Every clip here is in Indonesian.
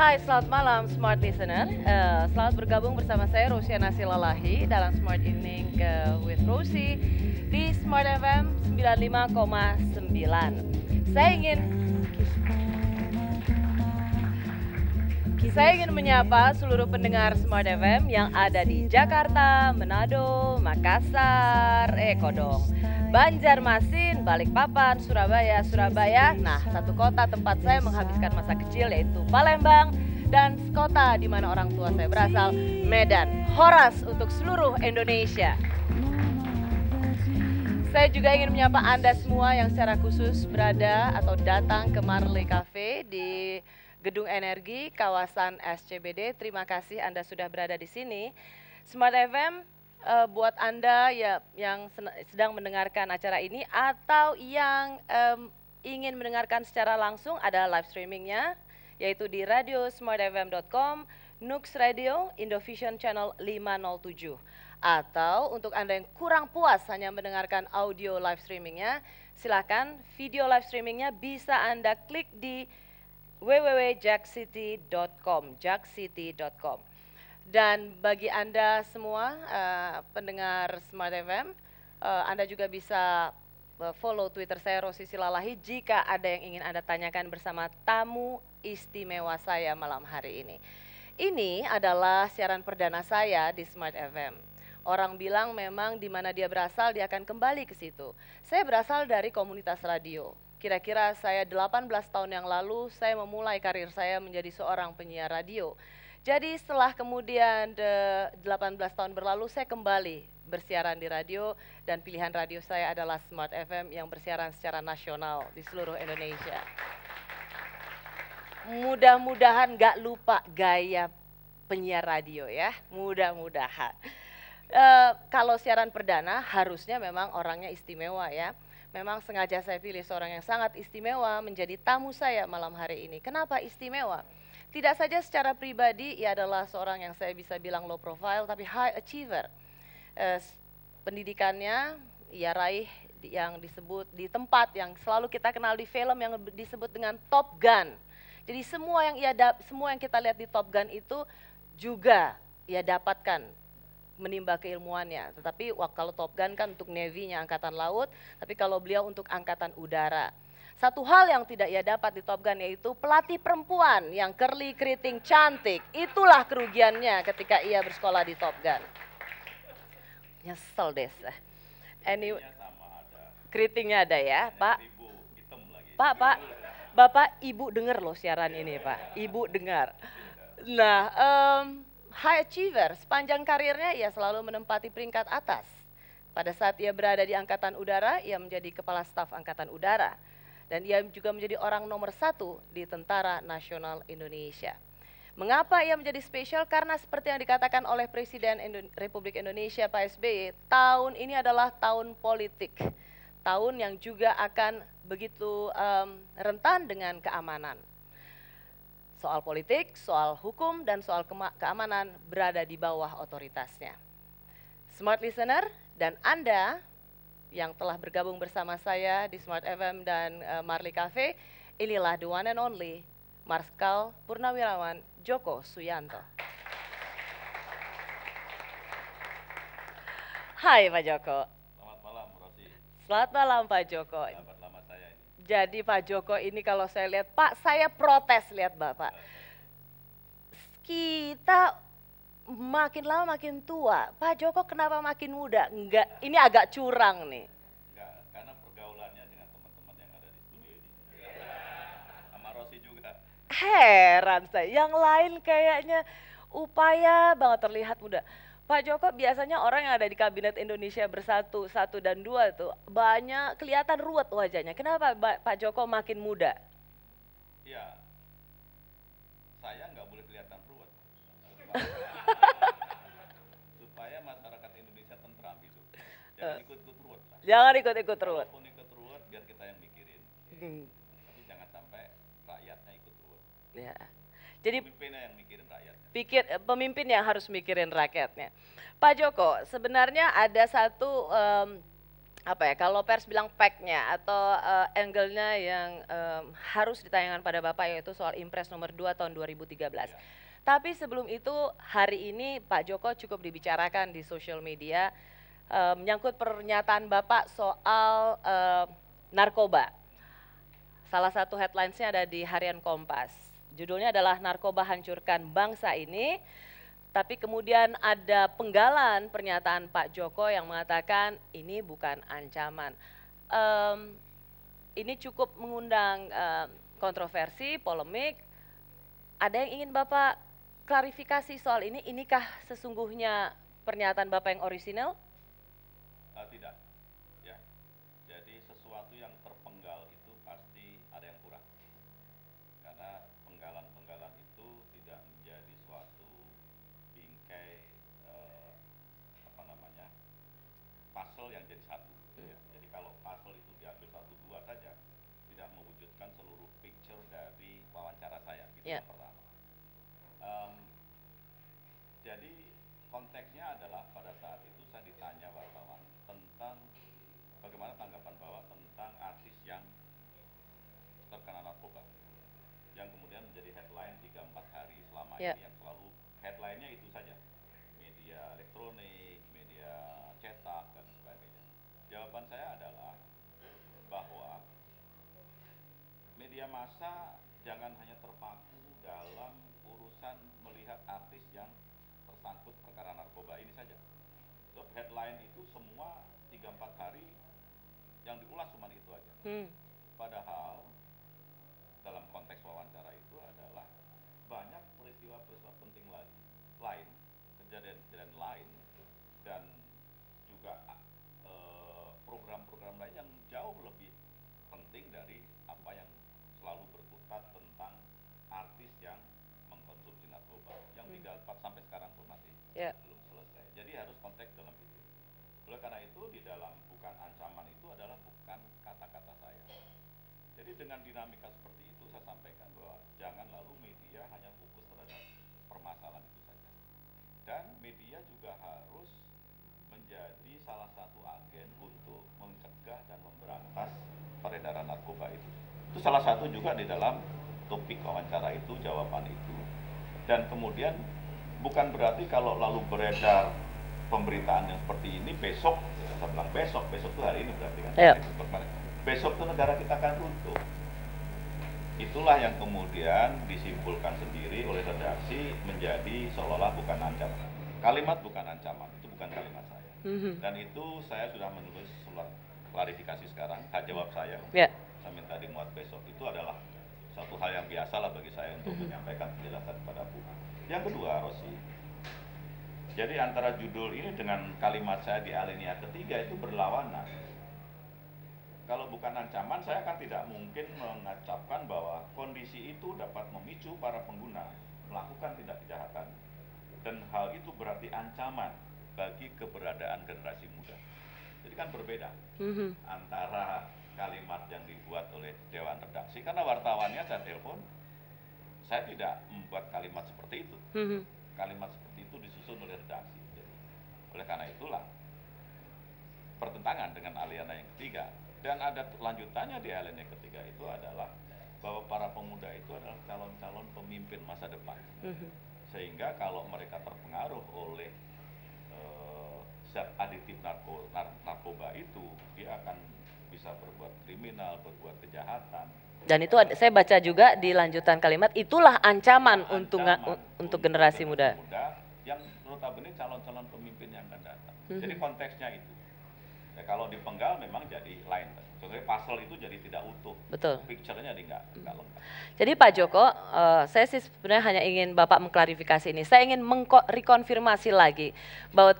Hai, selamat malam Smart Listener. Selamat bergabung bersama saya Rosiana Silalahi dalam Smart Evening with Rosie di Smart FM 95,9. Saya ingin menyapa seluruh pendengar Smart FM yang ada di Jakarta, Manado, Makassar, Banjarmasin, Balikpapan, Surabaya. Nah, satu kota tempat saya menghabiskan masa kecil yaitu Palembang, dan kota di mana orang tua saya berasal, Medan. Horas untuk seluruh Indonesia. Saya juga ingin menyapa Anda semua yang secara khusus berada atau datang ke Marley Cafe di Gedung Energi, kawasan SCBD. Terima kasih Anda sudah berada di sini. Smart FM buat Anda yang sedang mendengarkan acara ini atau yang ingin mendengarkan secara langsung, ada live streamingnya, yaitu di radiosmartfm.com, Nux Radio, Indovision Channel 507. Atau untuk Anda yang kurang puas hanya mendengarkan audio live streamingnya, silakan video live streamingnya bisa Anda klik di www.jackcity.com. Dan bagi Anda semua pendengar Smart FM, Anda juga bisa follow Twitter saya Rosie Silalahi jika ada yang ingin Anda tanyakan bersama tamu istimewa saya malam hari ini. Ini adalah siaran perdana saya di Smart FM. Orang bilang memang di mana dia berasal dia akan kembali ke situ. Saya berasal dari komunitas radio. Kira-kira saya 18 tahun yang lalu saya memulai karir saya menjadi seorang penyiar radio. Jadi setelah kemudian 18 tahun berlalu saya kembali bersiaran di radio, dan pilihan radio saya adalah Smart FM yang bersiaran secara nasional di seluruh Indonesia. Mudah-mudahan gak lupa gaya penyiar radio ya, mudah-mudahan. Kalau siaran perdana harusnya memang orangnya istimewa ya. Memang sengaja saya pilih seorang yang sangat istimewa menjadi tamu saya malam hari ini. Kenapa istimewa? Tidak saja secara pribadi ia adalah seorang yang saya bisa bilang low profile, tapi high achiever. Pendidikannya ia raih yang disebut di tempat yang selalu kita kenal di film yang disebut dengan Top Gun. Jadi semua yang kita lihat di Top Gun itu juga ia dapatkan menimba keilmuannya. Tetapi kalau Top Gun kan untuk Navy-nya, Angkatan Laut, tapi kalau beliau untuk Angkatan Udara. Satu hal yang tidak ia dapat di Top Gun yaitu pelatih perempuan yang curly keriting cantik. Itulah kerugiannya ketika ia bersekolah di Top Gun. Nyesel deh. Anyway, keritingnya ada ya, Pak. Pak, Bapak, Ibu dengar loh siaran ini, Pak. Ibu dengar. Nah, high achiever, sepanjang karirnya ia selalu menempati peringkat atas. Pada saat ia berada di Angkatan Udara, ia menjadi Kepala Staf Angkatan Udara. Dan ia juga menjadi orang nomor 1 di Tentara Nasional Indonesia. Mengapa ia menjadi spesial? Karena seperti yang dikatakan oleh Presiden Republik Indonesia Pak SBY, tahun ini adalah tahun politik. Tahun yang juga akan begitu rentan dengan keamanan. Soal politik, soal hukum, dan soal keamanan berada di bawah otoritasnya. Smart Listener dan Anda yang telah bergabung bersama saya di Smart FM dan Marley Cafe, inilah the one and only Marskal Purnawirawan Djoko Suyanto. Hai Pak Djoko. Selamat malam Rosie. Selamat malam Pak Djoko. Sahabat lama saya ini. Jadi Pak Djoko ini kalau saya lihat, Pak saya protes lihat Bapak. Kita makin lama makin tua, Pak Djoko kenapa makin muda? Enggak, ini agak curang nih. Enggak, karena pergaulannya dengan teman-teman yang ada di studio ini. Sama Rosie juga. Heran saya, yang lain kayaknya upaya banget terlihat muda. Pak Djoko biasanya orang yang ada di Kabinet Indonesia Bersatu 1 dan 2 tuh banyak kelihatan ruwet wajahnya. Kenapa Pak Djoko makin muda? Iya, saya nggak boleh kelihatan ruwet. Supaya masyarakat Indonesia tentram gitu. Jangan ikut-ikut ruwet lah. Jangan ikut-ikut ruwet. Walaupun ikut ruwet biar kita yang mikirin. Tapi jangan sampai rakyatnya ikut ruwet. Ya. Jadi pemimpinnya yang mikirin rakyatnya. Pemimpin yang harus mikirin rakyatnya. Pak Djoko, sebenarnya ada satu apa ya, kalau pers bilang fact-nya atau angle-nya yang harus ditayangkan pada Bapak, yaitu soal Impres nomor 2 tahun 2013. Ya. Tapi sebelum itu, hari ini Pak Joko cukup dibicarakan di sosial media menyangkut pernyataan Bapak soal narkoba. Salah satu headlines-nya ada di Harian Kompas. Judulnya adalah Narkoba Hancurkan Bangsa Ini. Tapi kemudian ada penggalan pernyataan Pak Joko yang mengatakan ini bukan ancaman. Ini cukup mengundang kontroversi, polemik. Ada yang ingin Bapak klarifikasi soal ini? Inikah sesungguhnya pernyataan Bapak yang orisinal? Tidak, ya. Jadi sesuatu yang terpenggal itu pasti ada yang kurang. Karena penggalan-penggalan itu tidak menjadi suatu bingkai apa namanya puzzle yang jadi satu. Ya. Jadi kalau puzzle itu diambil satu dua saja, tidak mewujudkan seluruh picture dari wawancara saya. Gitu yang pertama. Jadi konteksnya adalah pada saat itu saya ditanya wartawan tentang bagaimana tanggapan Bapak tentang artis yang terkena narkoba, yang kemudian menjadi headline 3-4 hari selama ini, yang selalu headline-nya itu saja, media elektronik, media cetak, dan sebagainya. Jawaban saya adalah bahwa media massa jangan hanya terpaku dalam urusan melihat artis yang tersangkut perkara narkoba ini saja. So, headline itu semua 3-4 hari yang diulas cuma itu aja. Padahal dalam konteks wawancara itu adalah banyak peristiwa-peristiwa penting lain, kejadian-kejadian lain, dan juga program-program lain yang jauh lebih penting dari apa yang selalu berkutat tentang artis yang mengkonsumsi narkoba, yang 3-4 sampai sekarang pun masih belum selesai. Jadi harus konteks dalam itu. Oleh karena itu di dalam bukan ancaman itu adalah bukan kata-kata saya. Jadi dengan dinamika seperti itu saya sampaikan bahwa jangan lalu media hanya fokus terhadap permasalahan itu saja. Dan media juga harus menjadi salah satu agen untuk mencegah dan memberantas peredaran narkoba itu. Itu salah satu juga di dalam topik wawancara itu, jawaban itu. Dan kemudian bukan berarti kalau lalu beredar pemberitaan yang seperti ini besok, saya bilang besok itu hari ini berarti kan? Besok itu negara kita akan runtuh. Itulah yang kemudian disimpulkan sendiri oleh redaksi menjadi seolah-olah bukan ancaman. Kalimat bukan ancaman, itu bukan kalimat saya. Dan itu saya sudah menulis surat klarifikasi sekarang, hak jawab saya. Saya minta dimuat besok. Itu adalah satu hal yang biasa lah bagi saya untuk menyampaikan penjelasan kepada publik. Yang kedua, Rosi, jadi antara judul ini dengan kalimat saya di alinea ketiga itu berlawanan. Kalau bukan ancaman, saya kan tidak mungkin mengacapkan bahwa kondisi itu dapat memicu para pengguna melakukan tindak kejahatan. Dan hal itu berarti ancaman bagi keberadaan generasi muda. Jadi kan berbeda antara kalimat yang dibuat oleh Dewan Redaksi, karena wartawannya saya telepon, saya tidak membuat kalimat seperti itu. Kalimat seperti itu disusun oleh redaksi. Jadi, oleh karena itulah pertentangan dengan aliansi yang ketiga. Dan ada lanjutannya di aliansi yang ketiga itu adalah bahwa para pemuda itu adalah calon-calon pemimpin masa depan. Sehingga kalau mereka terpengaruh oleh zat aditif narkoba itu, dia akan bisa berbuat kriminal, berbuat kejahatan. Dan itu saya baca juga di lanjutan kalimat, itulah ancaman untuk generasi muda. Yang notabene calon-calon pemimpin yang akan datang. Jadi konteksnya itu. Ya, kalau dipenggal memang jadi lain. Contohnya puzzle itu jadi tidak utuh. Betul. Picture-nya jadi nggak lengkap. Jadi Pak Joko, saya sih sebenarnya hanya ingin Bapak mengklarifikasi ini. Saya ingin rekonfirmasi lagi bahwa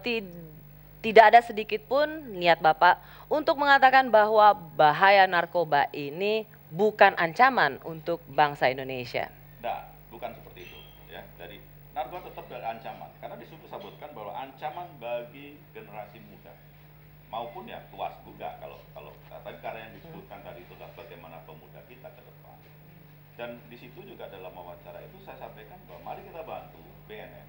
tidak ada sedikit pun niat Bapak untuk mengatakan bahwa bahaya narkoba ini bukan ancaman untuk bangsa Indonesia. Nah, bukan seperti itu. Ya, dari narkoba tetap ada ancaman. Karena disebutkan bahwa ancaman bagi generasi muda maupun ya luas juga kalau tapi karena yang disebutkan tadi itu adalah bagaimana pemuda kita ke depan. Dan di situ juga dalam wawancara itu saya sampaikan bahwa mari kita bantu BNN.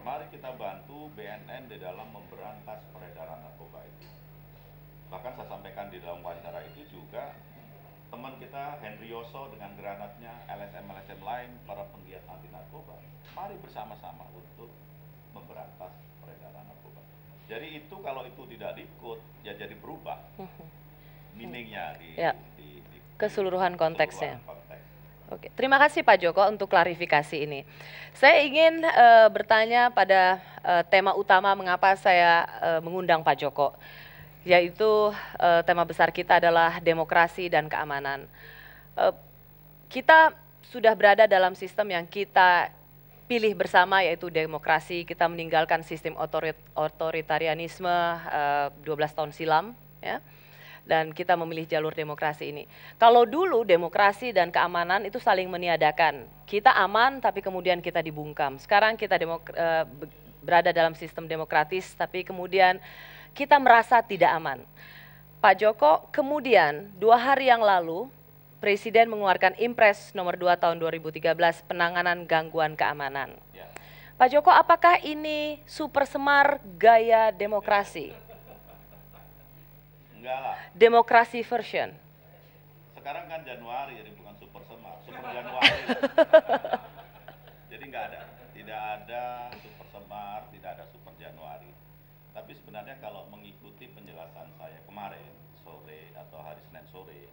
Mari kita bantu BNN di dalam memberantas peredaran narkoba itu. Bahkan saya sampaikan di dalam wawancara itu juga, teman kita Henry Yoso dengan granatnya, LSM-LSM lain, para penggiat anti narkoba, mari bersama-sama untuk memberantas peredaran narkoba. Jadi itu kalau itu tidak diikut, ya jadi berubah meaningnya di keseluruhan konteksnya. Oke, terima kasih Pak Joko untuk klarifikasi ini. Saya ingin bertanya pada tema utama mengapa saya mengundang Pak Joko, yaitu tema besar kita adalah demokrasi dan keamanan. Kita sudah berada dalam sistem yang kita pilih bersama, yaitu demokrasi. Kita meninggalkan sistem otoritarianisme 12 tahun silam, ya. Dan kita memilih jalur demokrasi ini. Kalau dulu demokrasi dan keamanan itu saling meniadakan. Kita aman tapi kemudian kita dibungkam. Sekarang kita berada dalam sistem demokratis tapi kemudian kita merasa tidak aman. Pak Joko, kemudian 2 hari yang lalu Presiden mengeluarkan Impres nomor 2 tahun 2013 penanganan gangguan keamanan. Ya. Pak Joko, apakah ini super semar gaya demokrasi? Enggak lah. Demokrasi version. Sekarang kan Januari, jadi bukan super semar, super Januari. Jadi tidak ada super semar, tidak ada super Januari. Tapi sebenarnya kalau mengikuti penjelasan saya kemarin sore atau hari Senin sore,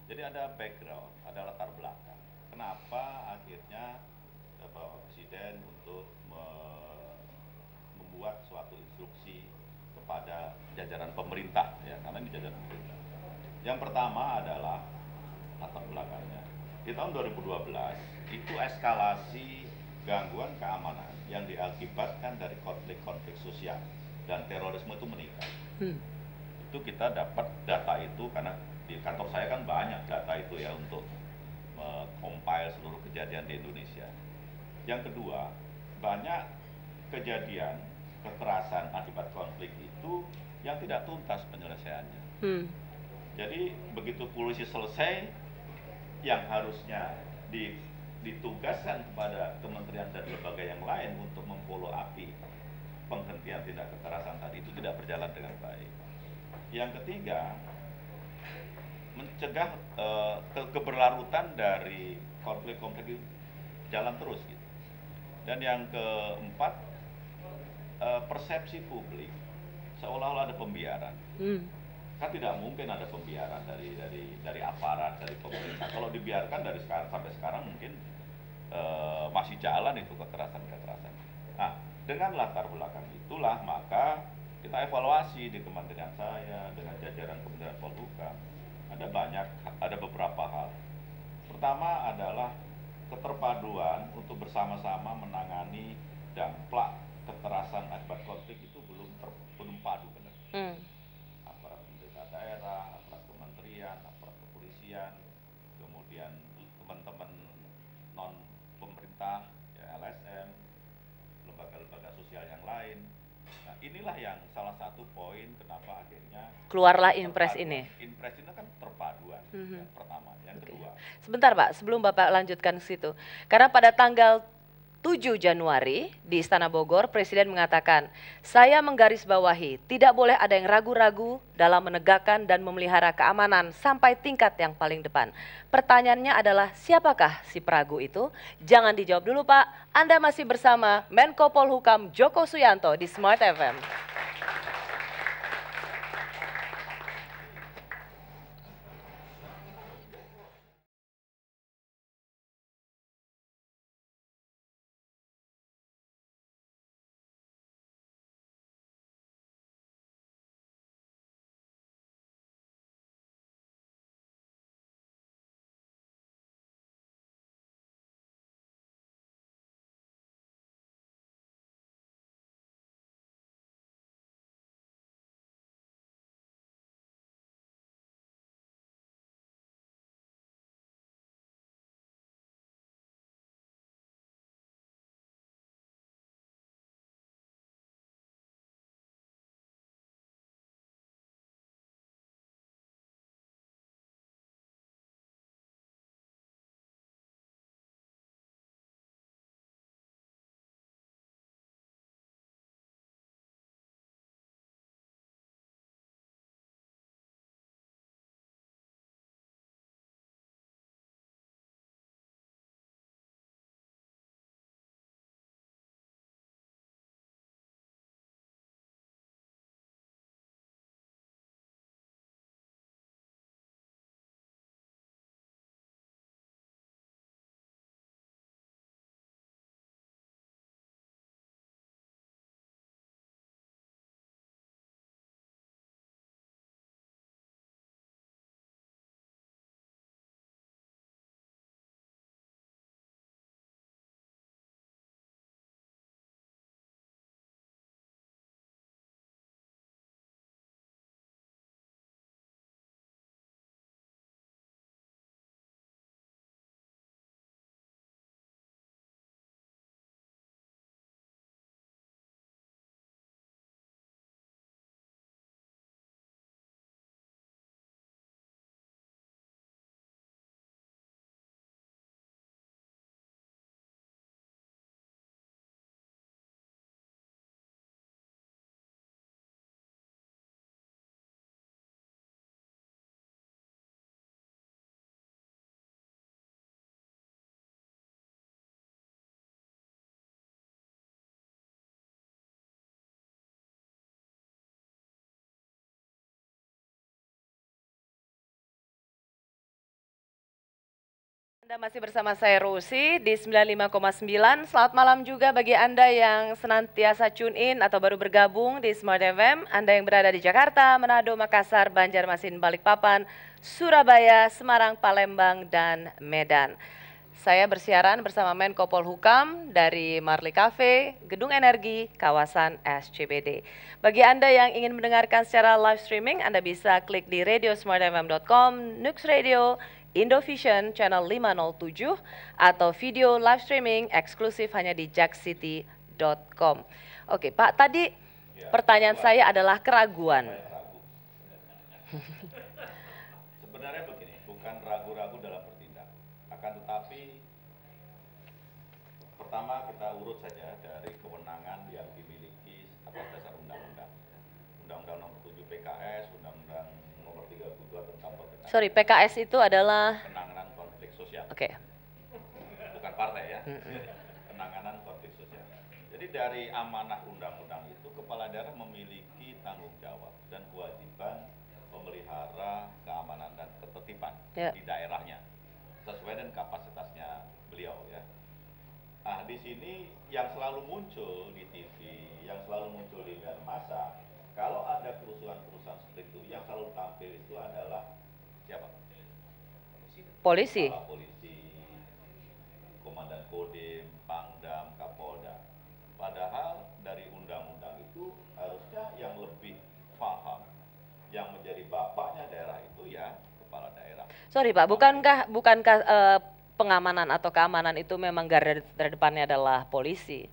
jadi ada background, ada latar belakang. Kenapa akhirnya Bapak Presiden untuk membuat suatu instruksi kepada jajaran pemerintah, ya, karena ini jajaran pemerintah. Yang pertama adalah latar belakangnya. Di tahun 2012 itu eskalasi gangguan keamanan yang diakibatkan dari konflik-konflik sosial dan terorisme itu meningkat. Itu kita dapat data itu karena di kantor saya kan banyak data itu ya untuk compile seluruh kejadian di Indonesia. Yang kedua, banyak kejadian kekerasan akibat konflik itu yang tidak tuntas penyelesaiannya. Jadi begitu polisi selesai, yang harusnya ditugaskan kepada kementerian dan lembaga yang lain untuk memfollow upi penghentian tindak kekerasan tadi itu tidak berjalan dengan baik. Yang ketiga, mencegah keberlarutan dari konflik-konflik jalan terus gitu. Dan yang keempat, persepsi publik seolah-olah ada pembiaran. Kan tidak mungkin ada pembiaran dari aparat, dari pemerintah. Kalau dibiarkan dari sekarang sampai sekarang mungkin masih jalan itu kekerasan-kekerasan. Nah, dengan latar belakang itulah maka kita evaluasi di kementerian saya dengan jajaran Kementerian Polhukam. Ada beberapa hal. Pertama adalah keterpaduan untuk bersama-sama menangani dampak kekerasan akibat konflik itu belum padu benar. Aparat pemerintah daerah, aparat kementerian, aparat kepolisian, kemudian teman-teman non pemerintah, ya, LSM, lembaga-lembaga sosial yang lain. Nah, inilah yang salah satu poin kenapa akhirnya keluarlah Impres ini. Impres ini kan terpaduan. Yang pertama, yang kedua. Sebentar Pak, sebelum Bapak lanjutkan ke situ. Karena pada tanggal 7 Januari di Istana Bogor, Presiden mengatakan, saya menggarisbawahi tidak boleh ada yang ragu-ragu dalam menegakkan dan memelihara keamanan sampai tingkat yang paling depan. Pertanyaannya adalah siapakah si peragu itu? Jangan dijawab dulu Pak, Anda masih bersama Menko Polhukam Joko Suyanto di Smart FM. Anda masih bersama saya Rosi di 95,9. Selamat malam juga bagi Anda yang senantiasa tune in atau baru bergabung di Smart FM. Anda yang berada di Jakarta, Manado, Makassar, Banjarmasin, Balikpapan, Surabaya, Semarang, Palembang, dan Medan. Saya bersiaran bersama Menko Polhukam dari Marley Cafe, Gedung Energi, kawasan SCBD. Bagi Anda yang ingin mendengarkan secara live streaming, Anda bisa klik di radiosmartfm.com, Nux Radio, Indovision Channel 507, atau video live streaming eksklusif hanya di jackcity.com. Oke Pak, tadi pertanyaan saya adalah keraguan. Sebenarnya begini, bukan ragu-ragu dalam bertindak, akan tetapi pertama kita urut saja dari kewenangan yang dimiliki atas dasar undang-undang. Undang-undang nomor 7 PKS, Undang-undang nomor 32 tentang pencegahan. Sorry, PKS itu adalah penanganan konflik sosial. Oke. Bukan partai ya. Penanganan konflik sosial. Jadi dari amanah undang-undang itu kepala daerah memiliki tanggung jawab dan kewajiban memelihara keamanan dan ketertiban di daerahnya sesuai dengan kapasitasnya beliau ya. Nah, di sini yang selalu muncul di TV, yang selalu muncul di media massa, kalau ada kerusuhan-kerusuhan seperti itu, yang selalu tampil itu adalah siapa? Polisi. Kepala polisi, komandan Kodim, Pangdam, Kapolda. Padahal dari undang-undang itu harusnya yang lebih paham, yang menjadi bapaknya daerah itu ya kepala daerah. Sorry Pak, bukankah pengamanan atau keamanan itu memang garda terdepannya adalah polisi?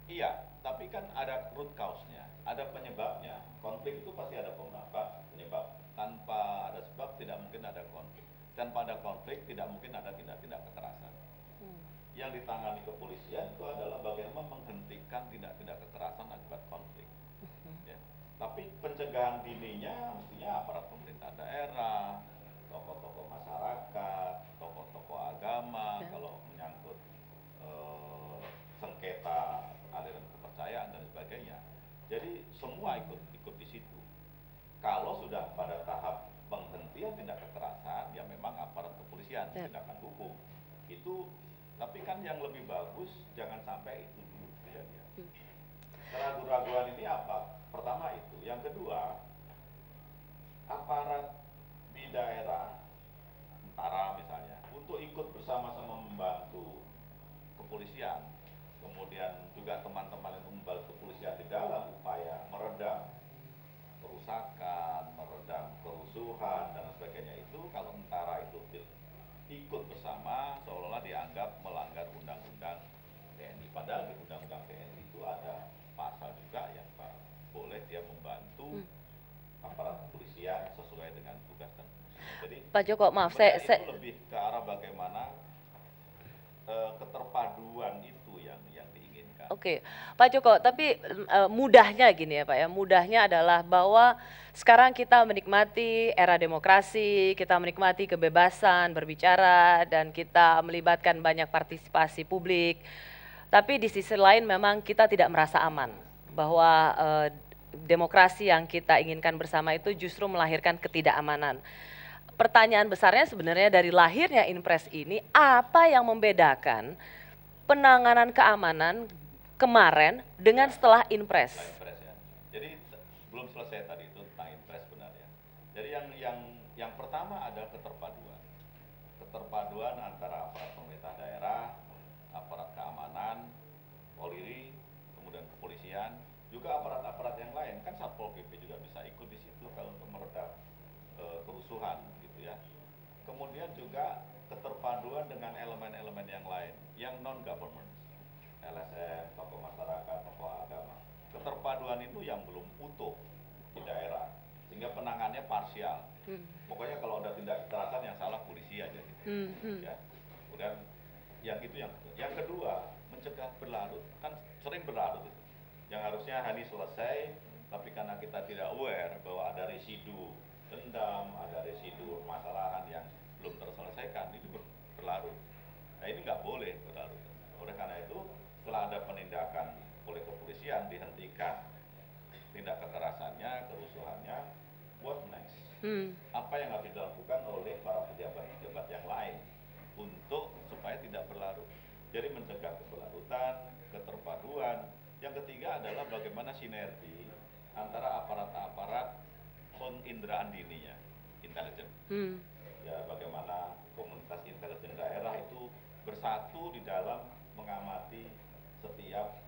Iya, tapi kan ada root cause-nya, ada penyebabnya. Konflik itu pasti ada penyebab. Tanpa ada sebab tidak mungkin ada konflik. Tanpa ada konflik tidak mungkin ada tindak-tindak kekerasan. Yang ditangani kepolisian itu adalah bagaimana menghentikan tindak-tindak kekerasan akibat konflik. Ya. Tapi pencegahan dininya mestinya aparat pemerintah daerah, tokoh-tokoh masyarakat, tokoh-tokoh agama, kalau menyangkut sengketa aliran kepercayaan dan sebagainya. Jadi semua ikut di situ. Kalau sudah pada tahap penghentian tindak kekerasan, ya memang aparat kepolisian, tindakan hukum. Itu, tapi kan yang lebih bagus jangan sampai itu dulu kejadian. Keraguan-raguan ini apa? Pertama itu. Yang kedua, aparat di daerah, tentara misalnya, untuk ikut bersama-sama membantu kepolisian, kemudian juga teman-teman yang membantu kepolisian di dalam upaya meredam kerusakan, meredam kerusuhan dan sebagainya itu, kalau tentara itu ikut bersama seolah-olah dianggap melanggar undang-undang TNI. Padahal di undang-undang TNI itu ada pasal juga yang boleh dia membantu aparat kepolisian sesuai dengan tugas dan fungsinya. Jadi Pak Joko, maaf, saya itu lebih ke arah bagaimana keterpaduan itu yang diinginkan. Oke, Pak Joko, tapi mudahnya gini ya Pak ya, mudahnya adalah bahwa sekarang kita menikmati era demokrasi, kita menikmati kebebasan berbicara, dan kita melibatkan banyak partisipasi publik. Tapi di sisi lain memang kita tidak merasa aman, bahwa demokrasi yang kita inginkan bersama itu justru melahirkan ketidakamanan. Pertanyaan besarnya sebenarnya dari lahirnya Inpres ini, apa yang membedakan penanganan keamanan kemarin dengan setelah Inpres? Ya. Jadi belum selesai tadi itu tentang Inpres benar ya. Jadi yang pertama ada keterpaduan antara aparat pemerintah daerah, aparat keamanan, Polri, kemudian kepolisian, juga aparat-aparat yang lain. Kan Satpol PP juga bisa ikut di situ kalau untuk meredam kerusuhan gitu ya. Kemudian juga keterpaduan dengan elemen-elemen yang lain, yang non-government, LSM, tokoh masyarakat, tokoh agama. Keterpaduan itu yang belum utuh di daerah, sehingga penanganannya parsial. Pokoknya kalau ada tindak kekerasan yang salah polisi aja gitu. Ya. Kemudian yang kedua, mencegah berlarut. Kan sering berlarut itu. Yang harusnya hari selesai, tapi karena kita tidak aware bahwa ada residu dendam, ada residu permasalahan yang belum terselesaikan, itu berlarut. Nah ini nggak boleh berlarut. Oleh karena itu, setelah ada penindakan oleh kepolisian, dihentikan tindak kekerasannya, kerusuhannya, what next? Apa yang harus dilakukan oleh para pejabat-pejabat yang lain untuk mencegah keberlanjutan, keterpaduan. Yang ketiga adalah bagaimana sinergi antara aparat-aparat penginderaan dininya, intelijen. Ya, bagaimana komunitas intelijen daerah itu bersatu di dalam mengamati setiap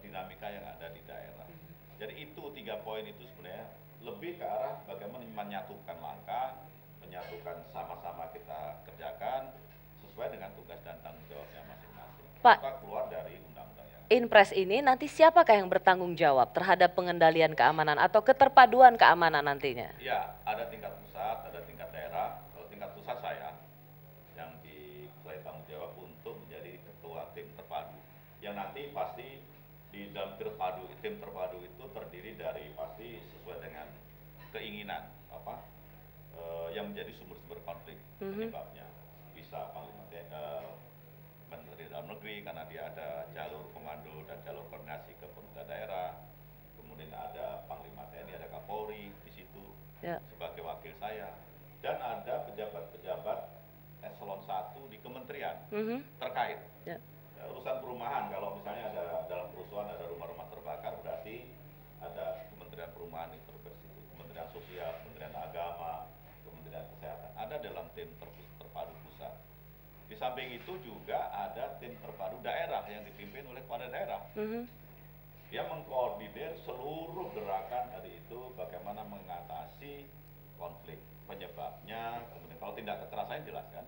dinamika yang ada di daerah. Jadi itu 3 poin itu sebenarnya lebih ke arah bagaimana menyatukan langkah, menyatukan sama-sama kita kerjakan sesuai dengan tugas dan tanggung jawabnya masing-masing. Pak, kita keluar dari undang-undang yang Inpres ini nanti siapakah yang bertanggung jawab terhadap pengendalian keamanan atau keterpaduan keamanan nantinya? Ya, ada tingkat pusat, ada tingkat daerah. Kalau tingkat pusat saya yang saya tanggung jawab untuk menjadi ketua tim terpadu. Yang nanti pasti di dalam tim terpadu itu terdiri dari pasti sesuai dengan keinginan yang menjadi sumber-sumber konflik penyebabnya. Bisa Panglima Menteri Dalam Negeri karena dia ada jalur komando dan jalur koordinasi ke pemerintah daerah. Kemudian ada Panglima TNI, ada Kapolri di situ sebagai wakil saya. Dan ada pejabat-pejabat eselon 1 di kementerian terkait. Urusan perumahan, kalau misalnya ada dalam kerusuhan ada rumah-rumah terbakar, berarti ada Kementerian Perumahan intervensi, Kementerian Sosial, Kementerian Agama, Kementerian Kesehatan, ada dalam tim terpadu pusat. Di samping itu juga ada tim terpadu daerah yang dipimpin oleh kepala daerah. Dia mengkoordinir seluruh gerakan tadi itu, bagaimana mengatasi konflik, penyebabnya, kemudian kalau tindak kekerasan jelaskan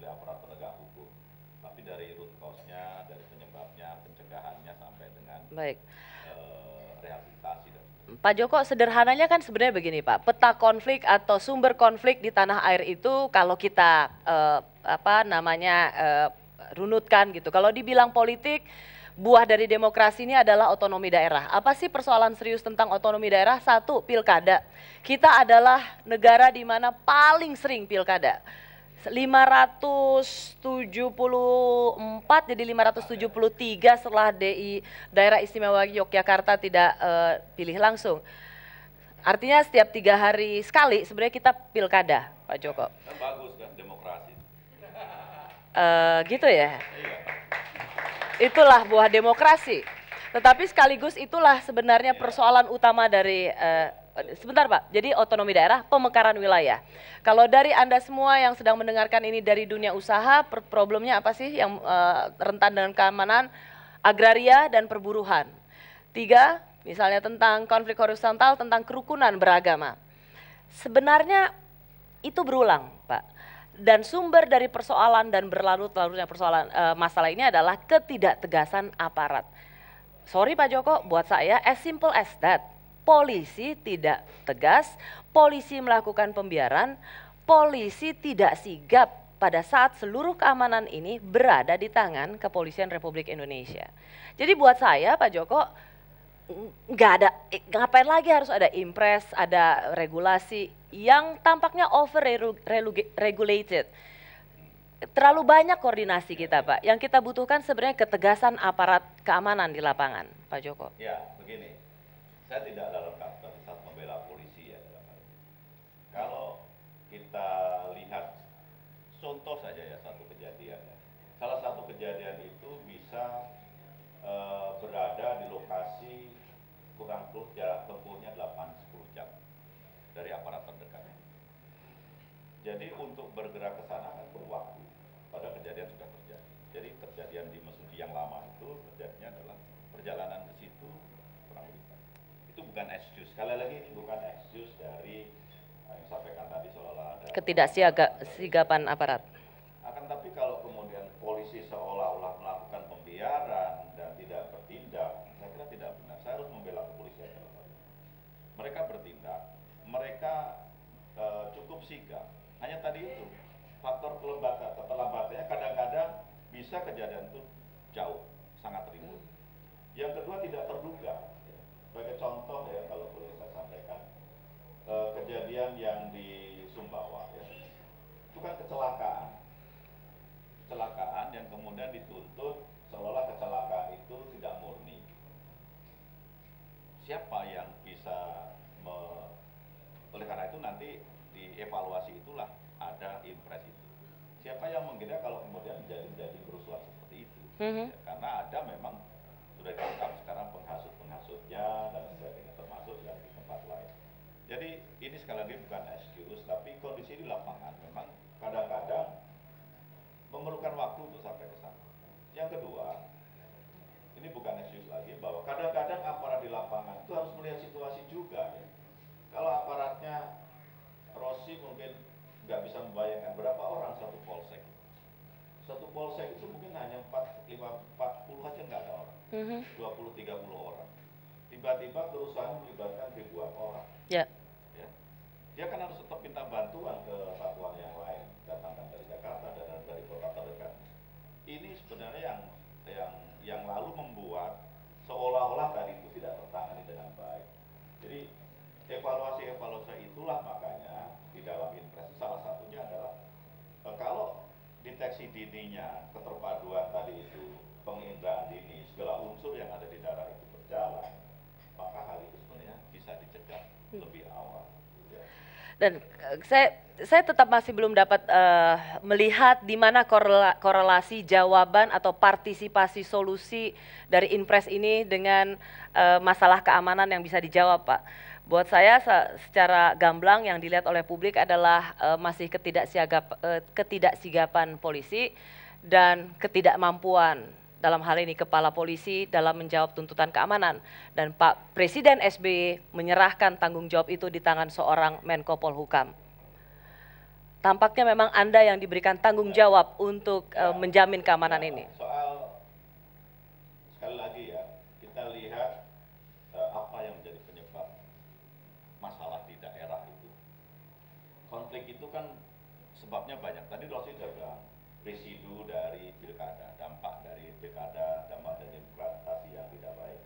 oleh aparat penegak hukum. Tapi dari root cause-nya, dari penyebabnya, pencegahannya sampai dengan rehabilitasi. Pak Joko, sederhananya kan sebenarnya begini Pak, peta konflik atau sumber konflik di tanah air itu kalau kita runutkan gitu. Kalau dibilang politik, buah dari demokrasi ini adalah otonomi daerah. Apa sih persoalan serius tentang otonomi daerah? Satu, pilkada. Kita adalah negara di mana paling sering pilkada. 574 jadi 573 setelah Daerah Istimewa Yogyakarta tidak pilih langsung. Artinya setiap 3 hari sekali sebenarnya kita pilkada, Pak Joko. Kan bagus kan demokrasi. Gitu ya. Itulah buah demokrasi. Tetapi sekaligus itulah sebenarnya persoalan utama dari sebentar Pak, jadi otonomi daerah, pemekaran wilayah. Kalau dari Anda semua yang sedang mendengarkan ini dari dunia usaha, problemnya apa sih yang rentan dengan keamanan, agraria dan perburuhan. 3, misalnya tentang konflik horizontal, tentang kerukunan beragama. Sebenarnya itu berulang Pak. Dan sumber dari persoalan dan berlarut-larutnya persoalan masalah ini adalah ketidaktegasan aparat. Sorry Pak Joko, buat saya as simple as that. Polisi tidak tegas, polisi melakukan pembiaran, polisi tidak sigap pada saat seluruh keamanan ini berada di tangan Kepolisian Republik Indonesia. Jadi buat saya Pak Joko, nggak ada, ngapain lagi harus ada impres, ada regulasi yang tampaknya over regulated. Terlalu banyak koordinasi kita Pak, yang kita butuhkan sebenarnya ketegasan aparat keamanan di lapangan Pak Joko. Ya begini, saya tidak dalam kapasitas membela polisi ya dalam hal ini. Kalau kita lihat contoh saja ya satu kejadian ya. Salah satu kejadian itu bisa berada di lokasi kurang lebih jarak tempuhnya 8-10 jam dari aparat terdekat. Jadi untuk bergerak ke sana kan perlu waktu. Pada kejadian sudah terjadi. Jadi kejadian di Mesudi yang lama itu terjadinya adalah perjalanan ke situ kurang lebih. Itu bukan excuse. Sekali lagi ini bukan excuse dari yang disampaikan tadi seolah-olah ada ketidaksiagapan aparat. Akan tapi kalau kemudian polisi seolah-olah melakukan pembiaran dan tidak bertindak, saya kira tidak benar. Saya harus membela kepolisian. Mereka bertindak, mereka cukup sigap. Hanya tadi itu faktor keterlambatannya kadang-kadang bisa kejadian itu jauh, sangat ribut. Yang kedua tidak terduga. Sebagai contoh ya kalau boleh saya sampaikan, kejadian yang di Sumbawa ya, itu kan kecelakaan yang kemudian dituntut seolah kecelakaan itu tidak murni. Siapa yang bisa oleh karena itu nanti di evaluasi itulah ada impres itu. Siapa yang mengira kalau kemudian menjadi kerusuhan seperti itu? Mhm. Ya, karena ada memang sudah ditangkap sekarang penghasut-penghasutnya dan sebagainya, termasuk yang di tempat lain. Jadi ini sekali lagi bukan excuse, tapi kondisi di lapangan memang kadang-kadang memerlukan waktu untuk sampai ke sana. Yang kedua, ini bukan excuse lagi, bahwa kadang-kadang aparat di lapangan itu harus melihat situasi juga ya. Kalau aparatnya Rossi mungkin nggak bisa membayangkan berapa orang satu polsek. Satu polsek itu mungkin hanya 40 aja nggak ada orang. 20-30 orang. Tiba-tiba kerusuhan melibatkan ribuan orang. Ya. Ya. Dia kan harus tetap minta bantuan ke satuan yang lain, datangkan dari Jakarta dan dari kota terdekat. Ini sebenarnya yang lalu membuat seolah-olah tadi itu tidak tertangani dengan baik. Jadi evaluasi itulah makanya di dalam Impres salah satunya adalah kalau deteksi dininya, keterpaduan tadi itu, penginderaan dini, segala unsur yang ada di daerah itu berjalan, maka hal itu sebenarnya bisa dicegah lebih awal. Dan saya tetap masih belum dapat melihat di mana korelasi jawaban atau partisipasi solusi dari Impres ini dengan masalah keamanan yang bisa dijawab, Pak. Buat saya secara gamblang yang dilihat oleh publik adalah masih ketidaksigapan polisi dan ketidakmampuan dalam hal ini kepala polisi dalam menjawab tuntutan keamanan, dan Pak Presiden SBY menyerahkan tanggung jawab itu di tangan seorang Menko Polhukam. Tampaknya memang Anda yang diberikan tanggung jawab untuk menjamin keamanan ini. Soal sekali lagi ya, kita lihat apa yang menjadi penyebab masalah di daerah itu. Konflik itu kan sebabnya banyak. Tadi Rossi sudah bilang, residu dari pilkada, dampak dari pilkada, dampak dari demokrasi yang tidak baik.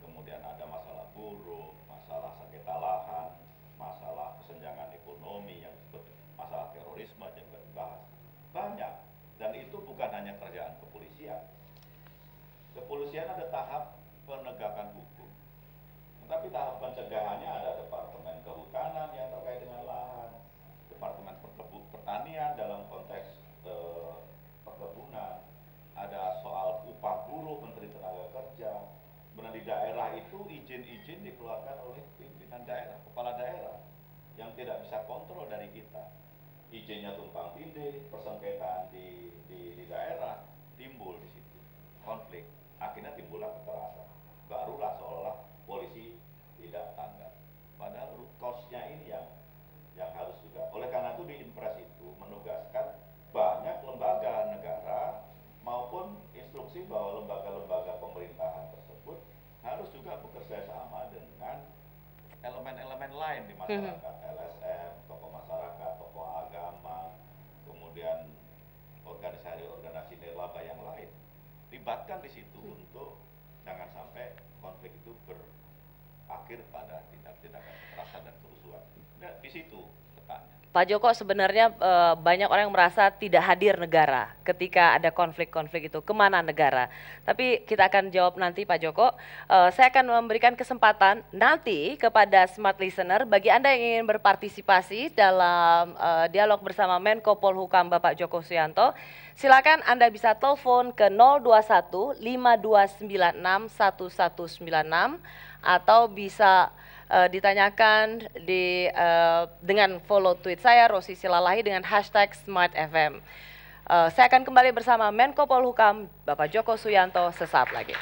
Kemudian ada masalah buruh, masalah sengketa lahan, masalah kesenjangan ekonomi yang disebut masalah terorisme yang juga dibahas. Banyak, dan itu bukan hanya kerjaan kepolisian. Kepolisian ada tahap penegakan hukum, tetapi tahap pencegahannya ada Departemen Kehutanan yang terkait dengan lahan, Departemen Pertanian dalam konteks perkebunan, ada soal upah buruh Menteri Tenaga Kerja. Benar di daerah itu izin-izin dikeluarkan oleh pimpinan daerah, kepala daerah yang tidak bisa kontrol dari kita. Izinnya tumpang tindih, persengketaan di daerah timbul di situ, konflik. Akhirnya timbullah kekerasan. Barulah seolah polisi tidak tanggap. Padahal root cause-nya ini yang harus juga. Oleh karena itu di Impres itu menugaskan banyak lembaga negara maupun instruksi bahwa lembaga-lembaga pemerintahan tersebut harus juga bekerja sama dengan elemen-elemen lain di masyarakat, LSM, tokoh masyarakat, tokoh agama, kemudian organisasi nirlaba yang lain. Libatkan di situ untuk jangan sampai konflik itu berakhir pada tindak-tindakan kekerasan dan kerusuhan. Nah, di situ letaknya. Pak Joko, sebenarnya banyak orang yang merasa tidak hadir negara ketika ada konflik-konflik itu. Kemana negara? Tapi kita akan jawab nanti, Pak Joko. Saya akan memberikan kesempatan nanti kepada smart listener, bagi Anda yang ingin berpartisipasi dalam dialog bersama Menko Polhukam Bapak Joko Suyanto, silakan Anda bisa telepon ke 021 5296 1196 atau bisa ditanyakan dengan follow tweet saya Rossi Silalahi dengan hashtag #SmartFM. Saya akan kembali bersama Menko Polhukam Bapak Joko Suyanto sesaat lagi.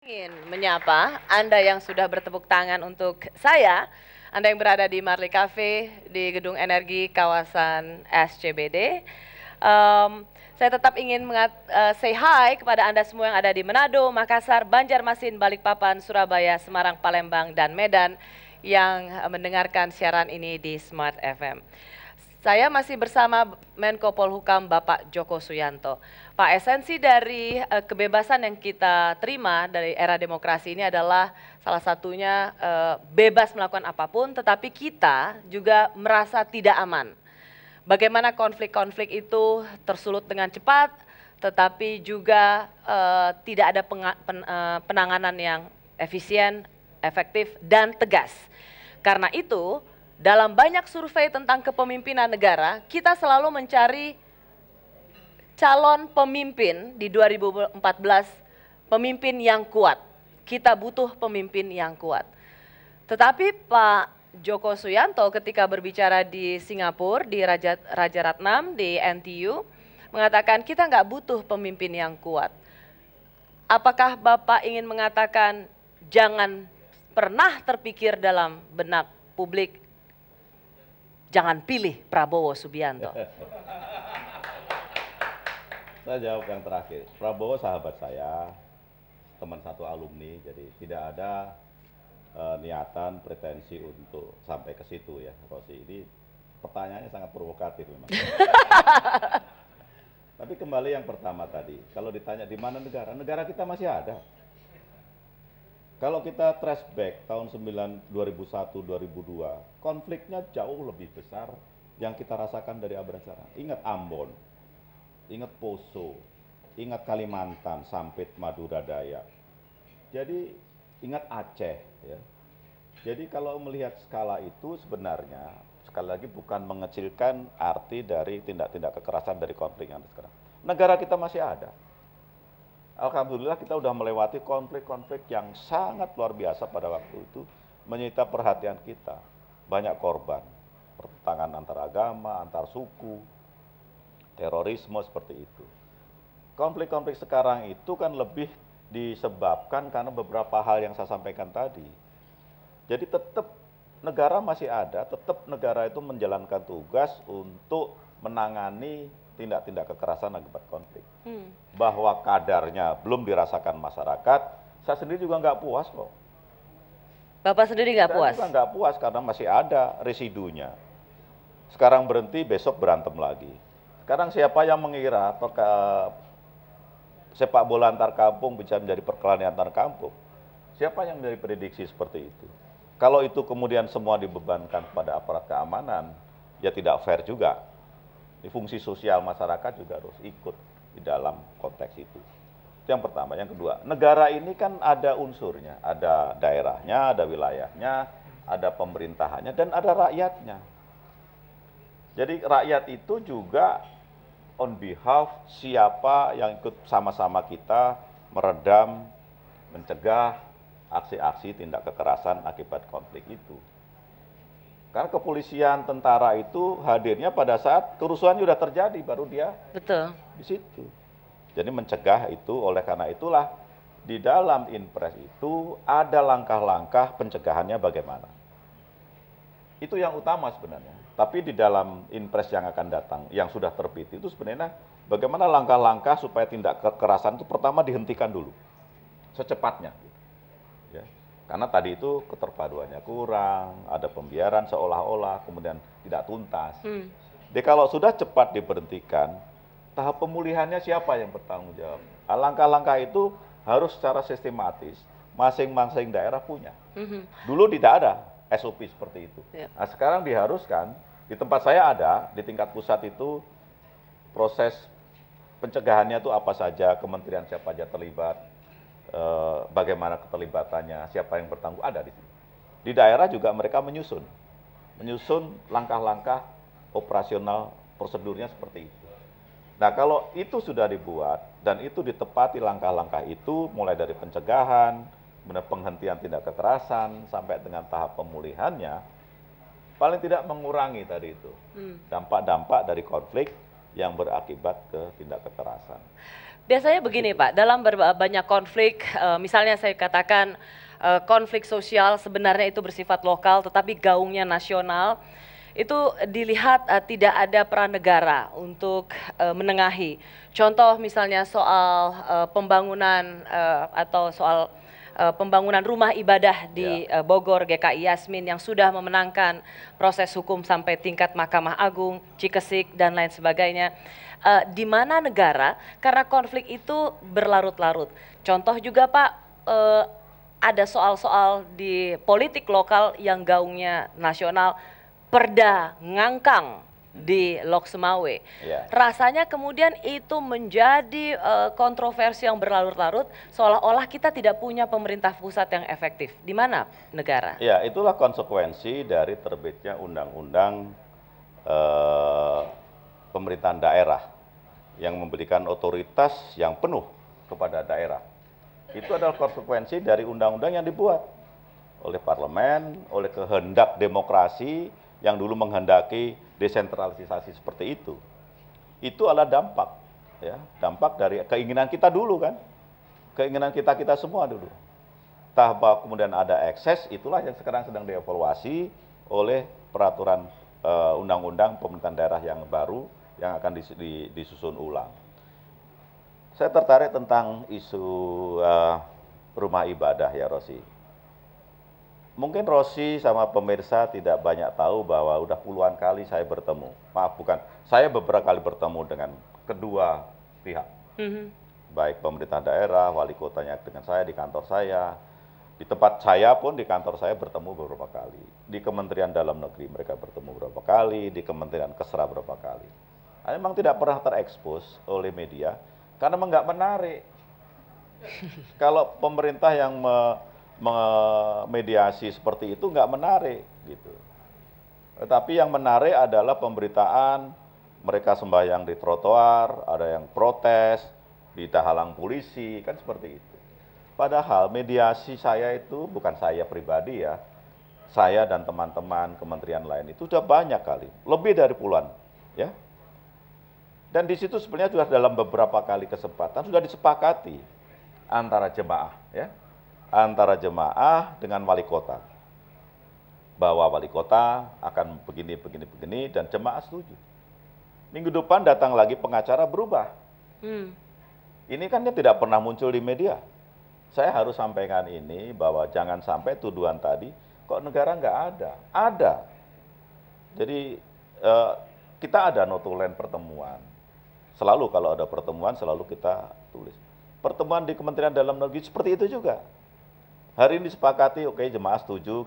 Ingin menyapa Anda yang sudah bertepuk tangan untuk saya, Anda yang berada di Marley Cafe di Gedung Energi kawasan SCBD. Saya tetap ingin say hi kepada Anda semua yang ada di Manado, Makassar, Banjarmasin, Balikpapan, Surabaya, Semarang, Palembang, dan Medan yang mendengarkan siaran ini di Smart FM. Saya masih bersama Menko Polhukam Bapak Joko Suyanto. Pak, esensi dari kebebasan yang kita terima dari era demokrasi ini adalah salah satunya bebas melakukan apapun, tetapi kita juga merasa tidak aman. Bagaimana konflik-konflik itu tersulut dengan cepat, tetapi juga tidak ada penanganan yang efisien, efektif, dan tegas. Karena itu, dalam banyak survei tentang kepemimpinan negara, kita selalu mencari calon pemimpin di 2014, pemimpin yang kuat. Kita butuh pemimpin yang kuat. Tetapi Pak Joko Suyanto ketika berbicara di Singapura, di Raja Ratnam, di NTU, mengatakan kita nggak butuh pemimpin yang kuat. Apakah Bapak ingin mengatakan jangan pernah terpikir dalam benak publik, jangan pilih Prabowo Subianto? Saya jawab yang terakhir. Prabowo sahabat saya, teman satu alumni, jadi tidak ada niatan, pretensi untuk sampai ke situ ya, Rosi. Ini pertanyaannya sangat provokatif memang. Tapi kembali yang pertama tadi, kalau ditanya di mana negara, negara kita masih ada. Kalau kita trace back tahun 2001-2002, konfliknya jauh lebih besar yang kita rasakan dari abad sekarang. Ingat Ambon, ingat Poso, ingat Kalimantan, Sampit, Madura, Dayak. Jadi ingat Aceh. Ya. Jadi kalau melihat skala itu sebenarnya, sekali lagi bukan mengecilkan arti dari tindak-tindak kekerasan dari konflik yang ada sekarang. Negara kita masih ada. Alhamdulillah kita sudah melewati konflik-konflik yang sangat luar biasa pada waktu itu, menyita perhatian kita. Banyak korban, pertentangan antar agama, antar suku, terorisme seperti itu. Konflik-konflik sekarang itu kan lebih disebabkan karena beberapa hal yang saya sampaikan tadi. Jadi tetap negara masih ada, tetap negara itu menjalankan tugas untuk menangani tindak-tindak kekerasan akibat konflik. Bahwa kadarnya belum dirasakan masyarakat, saya sendiri juga nggak puas kok. Bapak sendiri nggak puas? Saya juga nggak puas karena masih ada residunya. Sekarang berhenti, besok berantem lagi. Sekarang siapa yang mengira sepak bola antar kampung bisa menjadi perkelahian antar kampung? Siapa yang menjadi prediksi seperti itu? Kalau itu kemudian semua dibebankan pada aparat keamanan, ya tidak fair juga. Di fungsi sosial masyarakat juga harus ikut di dalam konteks itu. Itu yang pertama. Yang kedua, negara ini kan ada unsurnya, ada daerahnya, ada wilayahnya, ada pemerintahannya, dan ada rakyatnya. Jadi rakyat itu juga on behalf siapa yang ikut sama-sama kita meredam, mencegah aksi-aksi tindak kekerasan akibat konflik itu. Karena kepolisian, tentara itu hadirnya pada saat kerusuhan sudah terjadi, baru dia di situ. Jadi mencegah itu, oleh karena itulah di dalam Inpres itu ada langkah-langkah pencegahannya bagaimana. Itu yang utama sebenarnya. Tapi di dalam Inpres yang akan datang, yang sudah terbit itu sebenarnya bagaimana langkah-langkah supaya tindak kekerasan itu pertama dihentikan dulu, secepatnya. Ya. Karena tadi itu keterpaduannya kurang, ada pembiaran seolah-olah, kemudian tidak tuntas. Jadi kalau sudah cepat diberhentikan, tahap pemulihannya siapa yang bertanggung jawab? Langkah-langkah itu harus secara sistematis, masing-masing daerah punya. Dulu tidak ada SOP seperti itu. Nah, sekarang diharuskan, di tempat saya ada, di tingkat pusat itu, proses pencegahannya itu apa saja, kementerian siapa saja terlibat, bagaimana keterlibatannya, siapa yang bertanggung, ada di sini. Di daerah juga mereka menyusun langkah-langkah operasional prosedurnya seperti itu. Nah, kalau itu sudah dibuat dan itu ditepati langkah-langkah itu, mulai dari pencegahan, penghentian tindak kekerasan, sampai dengan tahap pemulihannya, paling tidak mengurangi tadi itu dampak-dampak dari konflik yang berakibat ke tindak kekerasan. Biasanya begini Pak, dalam banyak konflik, misalnya saya katakan konflik sosial sebenarnya itu bersifat lokal tetapi gaungnya nasional, itu dilihat tidak ada peran negara untuk menengahi. Contoh misalnya soal pembangunan atau soal pembangunan rumah ibadah di Bogor, GKI Yasmin yang sudah memenangkan proses hukum sampai tingkat Mahkamah Agung, Cikesik dan lain sebagainya. Di mana negara, karena konflik itu berlarut-larut. Contoh juga Pak, ada soal-soal di politik lokal yang gaungnya nasional, Perda ngangkang di Lok Sumawe. Rasanya kemudian itu menjadi kontroversi yang berlarut-larut, seolah-olah kita tidak punya pemerintah pusat yang efektif. Di mana negara? Ya, itulah konsekuensi dari terbitnya undang-undang pemerintahan daerah yang memberikan otoritas yang penuh kepada daerah. Itu adalah konsekuensi dari undang-undang yang dibuat oleh parlemen, oleh kehendak demokrasi yang dulu menghendaki desentralisasi seperti itu. Itu adalah dampak, ya, dampak dari keinginan kita dulu kan, keinginan kita semua dulu. Bahwa kemudian ada ekses, itulah yang sekarang sedang dievaluasi oleh peraturan undang-undang pemerintahan daerah yang baru yang akan disusun ulang. Saya tertarik tentang isu rumah ibadah ya Rosi. Mungkin Rosi sama pemirsa tidak banyak tahu bahwa udah puluhan kali saya bertemu. Maaf, bukan. Saya beberapa kali bertemu dengan kedua pihak. Baik pemerintah daerah, wali kotanya dengan saya, di kantor saya. Di tempat saya pun, di kantor saya bertemu beberapa kali. Di Kementerian Dalam Negeri mereka bertemu beberapa kali, di Kementerian Kesra beberapa kali. Memang tidak pernah terekspos oleh media, karena memang nggak menarik. Kalau pemerintah yang memediasi seperti itu nggak menarik gitu. Tetapi yang menarik adalah pemberitaan mereka sembahyang di trotoar, ada yang protes, ditahalang polisi, kan seperti itu. Padahal mediasi saya itu, bukan saya pribadi ya, saya dan teman-teman kementerian lain itu sudah banyak kali, lebih dari puluhan, ya. Dan di situ sebenarnya sudah dalam beberapa kali kesempatan sudah disepakati antara jemaah, ya, antara jemaah dengan wali kota, bahwa wali kota akan begini, dan jemaah setuju. Minggu depan datang lagi pengacara berubah. Ini kan tidak pernah muncul di media. Saya harus sampaikan ini bahwa jangan sampai tuduhan tadi, kok negara nggak ada. Ada. Jadi kita ada notulen pertemuan. Selalu kalau ada pertemuan selalu kita tulis. Pertemuan di Kementerian Dalam Negeri seperti itu juga. Hari ini disepakati, oke, jemaah setuju,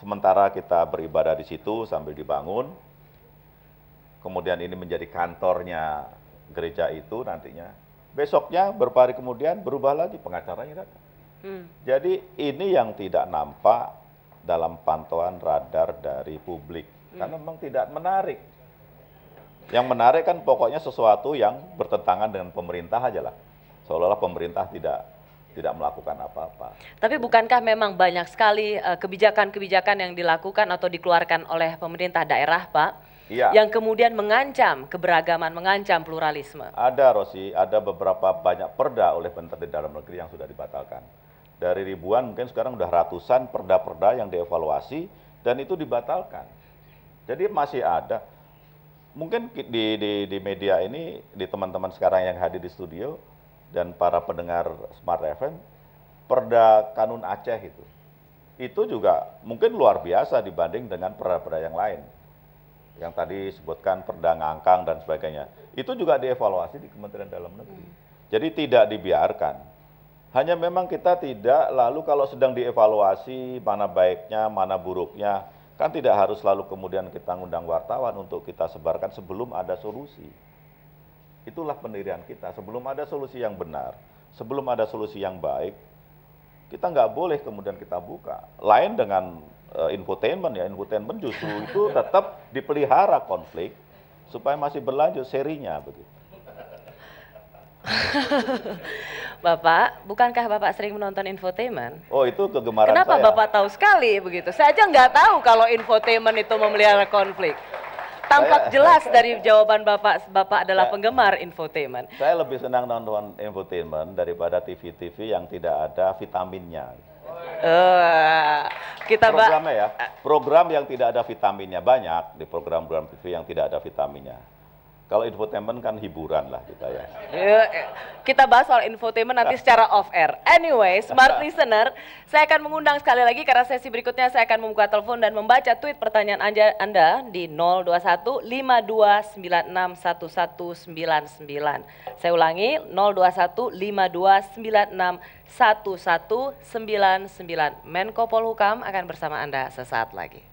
sementara kita beribadah di situ sambil dibangun. Kemudian ini menjadi kantornya gereja itu nantinya. Besoknya beberapa hari kemudian berubah lagi, pengacaranya datang. Jadi ini yang tidak nampak dalam pantauan radar dari publik. Karena memang tidak menarik. Yang menarik kan pokoknya sesuatu yang bertentangan dengan pemerintah aja lah. Seolah-olah pemerintah tidak melakukan apa-apa. Tapi bukankah memang banyak sekali kebijakan-kebijakan yang dilakukan atau dikeluarkan oleh pemerintah daerah, Pak, yang kemudian mengancam keberagaman, mengancam pluralisme? Ada, Rosi, ada beberapa banyak perda oleh Menteri Dalam Negeri yang sudah dibatalkan. Dari ribuan, mungkin sekarang sudah ratusan perda-perda yang dievaluasi dan itu dibatalkan. Jadi masih ada. Mungkin di media ini, di teman-teman sekarang yang hadir di studio, dan para pendengar Smart FM, perda Kanun Aceh itu juga mungkin luar biasa dibanding dengan perda-perda yang lain. Yang tadi disebutkan perda ngangkang dan sebagainya. Itu juga dievaluasi di Kementerian Dalam Negeri. Jadi tidak dibiarkan. Hanya memang kita tidak, lalu kalau sedang dievaluasi mana baiknya, mana buruknya, kan tidak harus lalu kemudian kita ngundang wartawan untuk kita sebarkan sebelum ada solusi. Itulah pendirian kita, sebelum ada solusi yang benar, sebelum ada solusi yang baik, kita nggak boleh kemudian kita buka. Lain dengan infotainment ya, infotainment justru itu tetap dipelihara konflik, supaya masih berlanjut serinya begitu. Bapak, bukankah Bapak sering menonton infotainment? Oh, itu kegemaran Kenapa saya. Bapak tahu sekali begitu? Saya aja nggak tahu kalau infotainment itu memelihara konflik. Tampak jelas dari jawaban Bapak adalah penggemar infotainment. Saya lebih senang nonton infotainment daripada TV-TV yang tidak ada vitaminnya. Programnya ya, program yang tidak ada vitaminnya banyak di program-program TV yang tidak ada vitaminnya. Kalau infotainment kan hiburan lah kita ya. Kita bahas soal infotainment nanti secara off air. Anyway, smart listener, saya akan mengundang sekali lagi karena sesi berikutnya saya akan membuka telepon dan membaca tweet pertanyaan Anda di 021 5296 1199. Saya ulangi 021 5296 1199. Menko Polhukam akan bersama Anda sesaat lagi.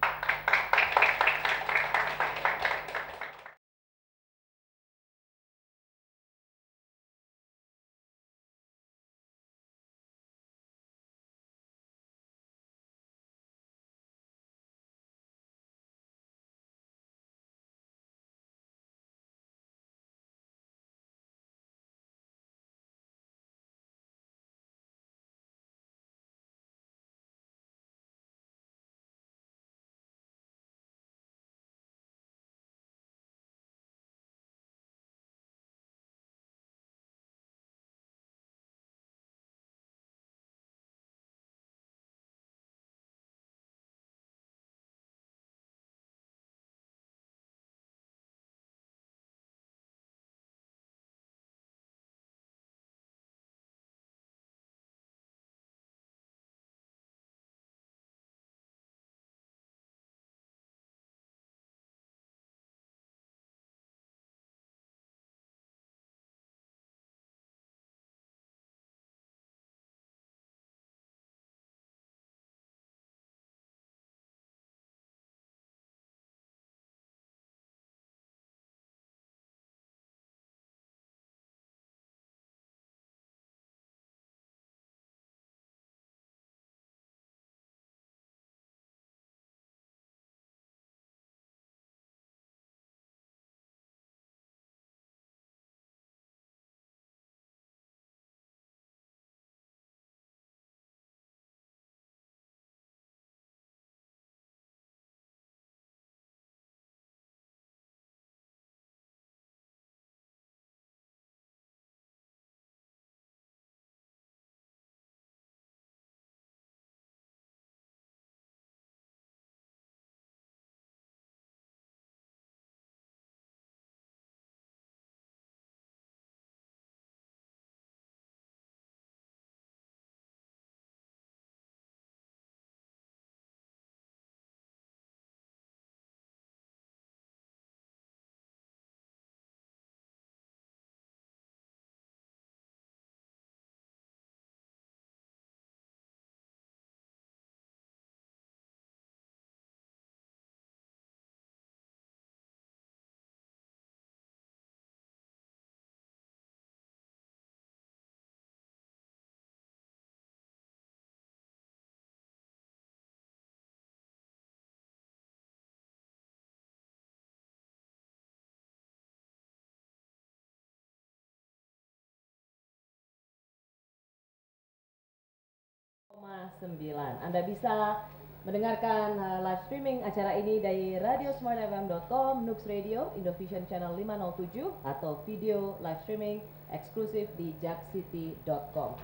Anda bisa mendengarkan live streaming acara ini dari radiosmartfm.com, Nux Radio, Indovision Channel 507, atau video live streaming eksklusif di jackcity.com.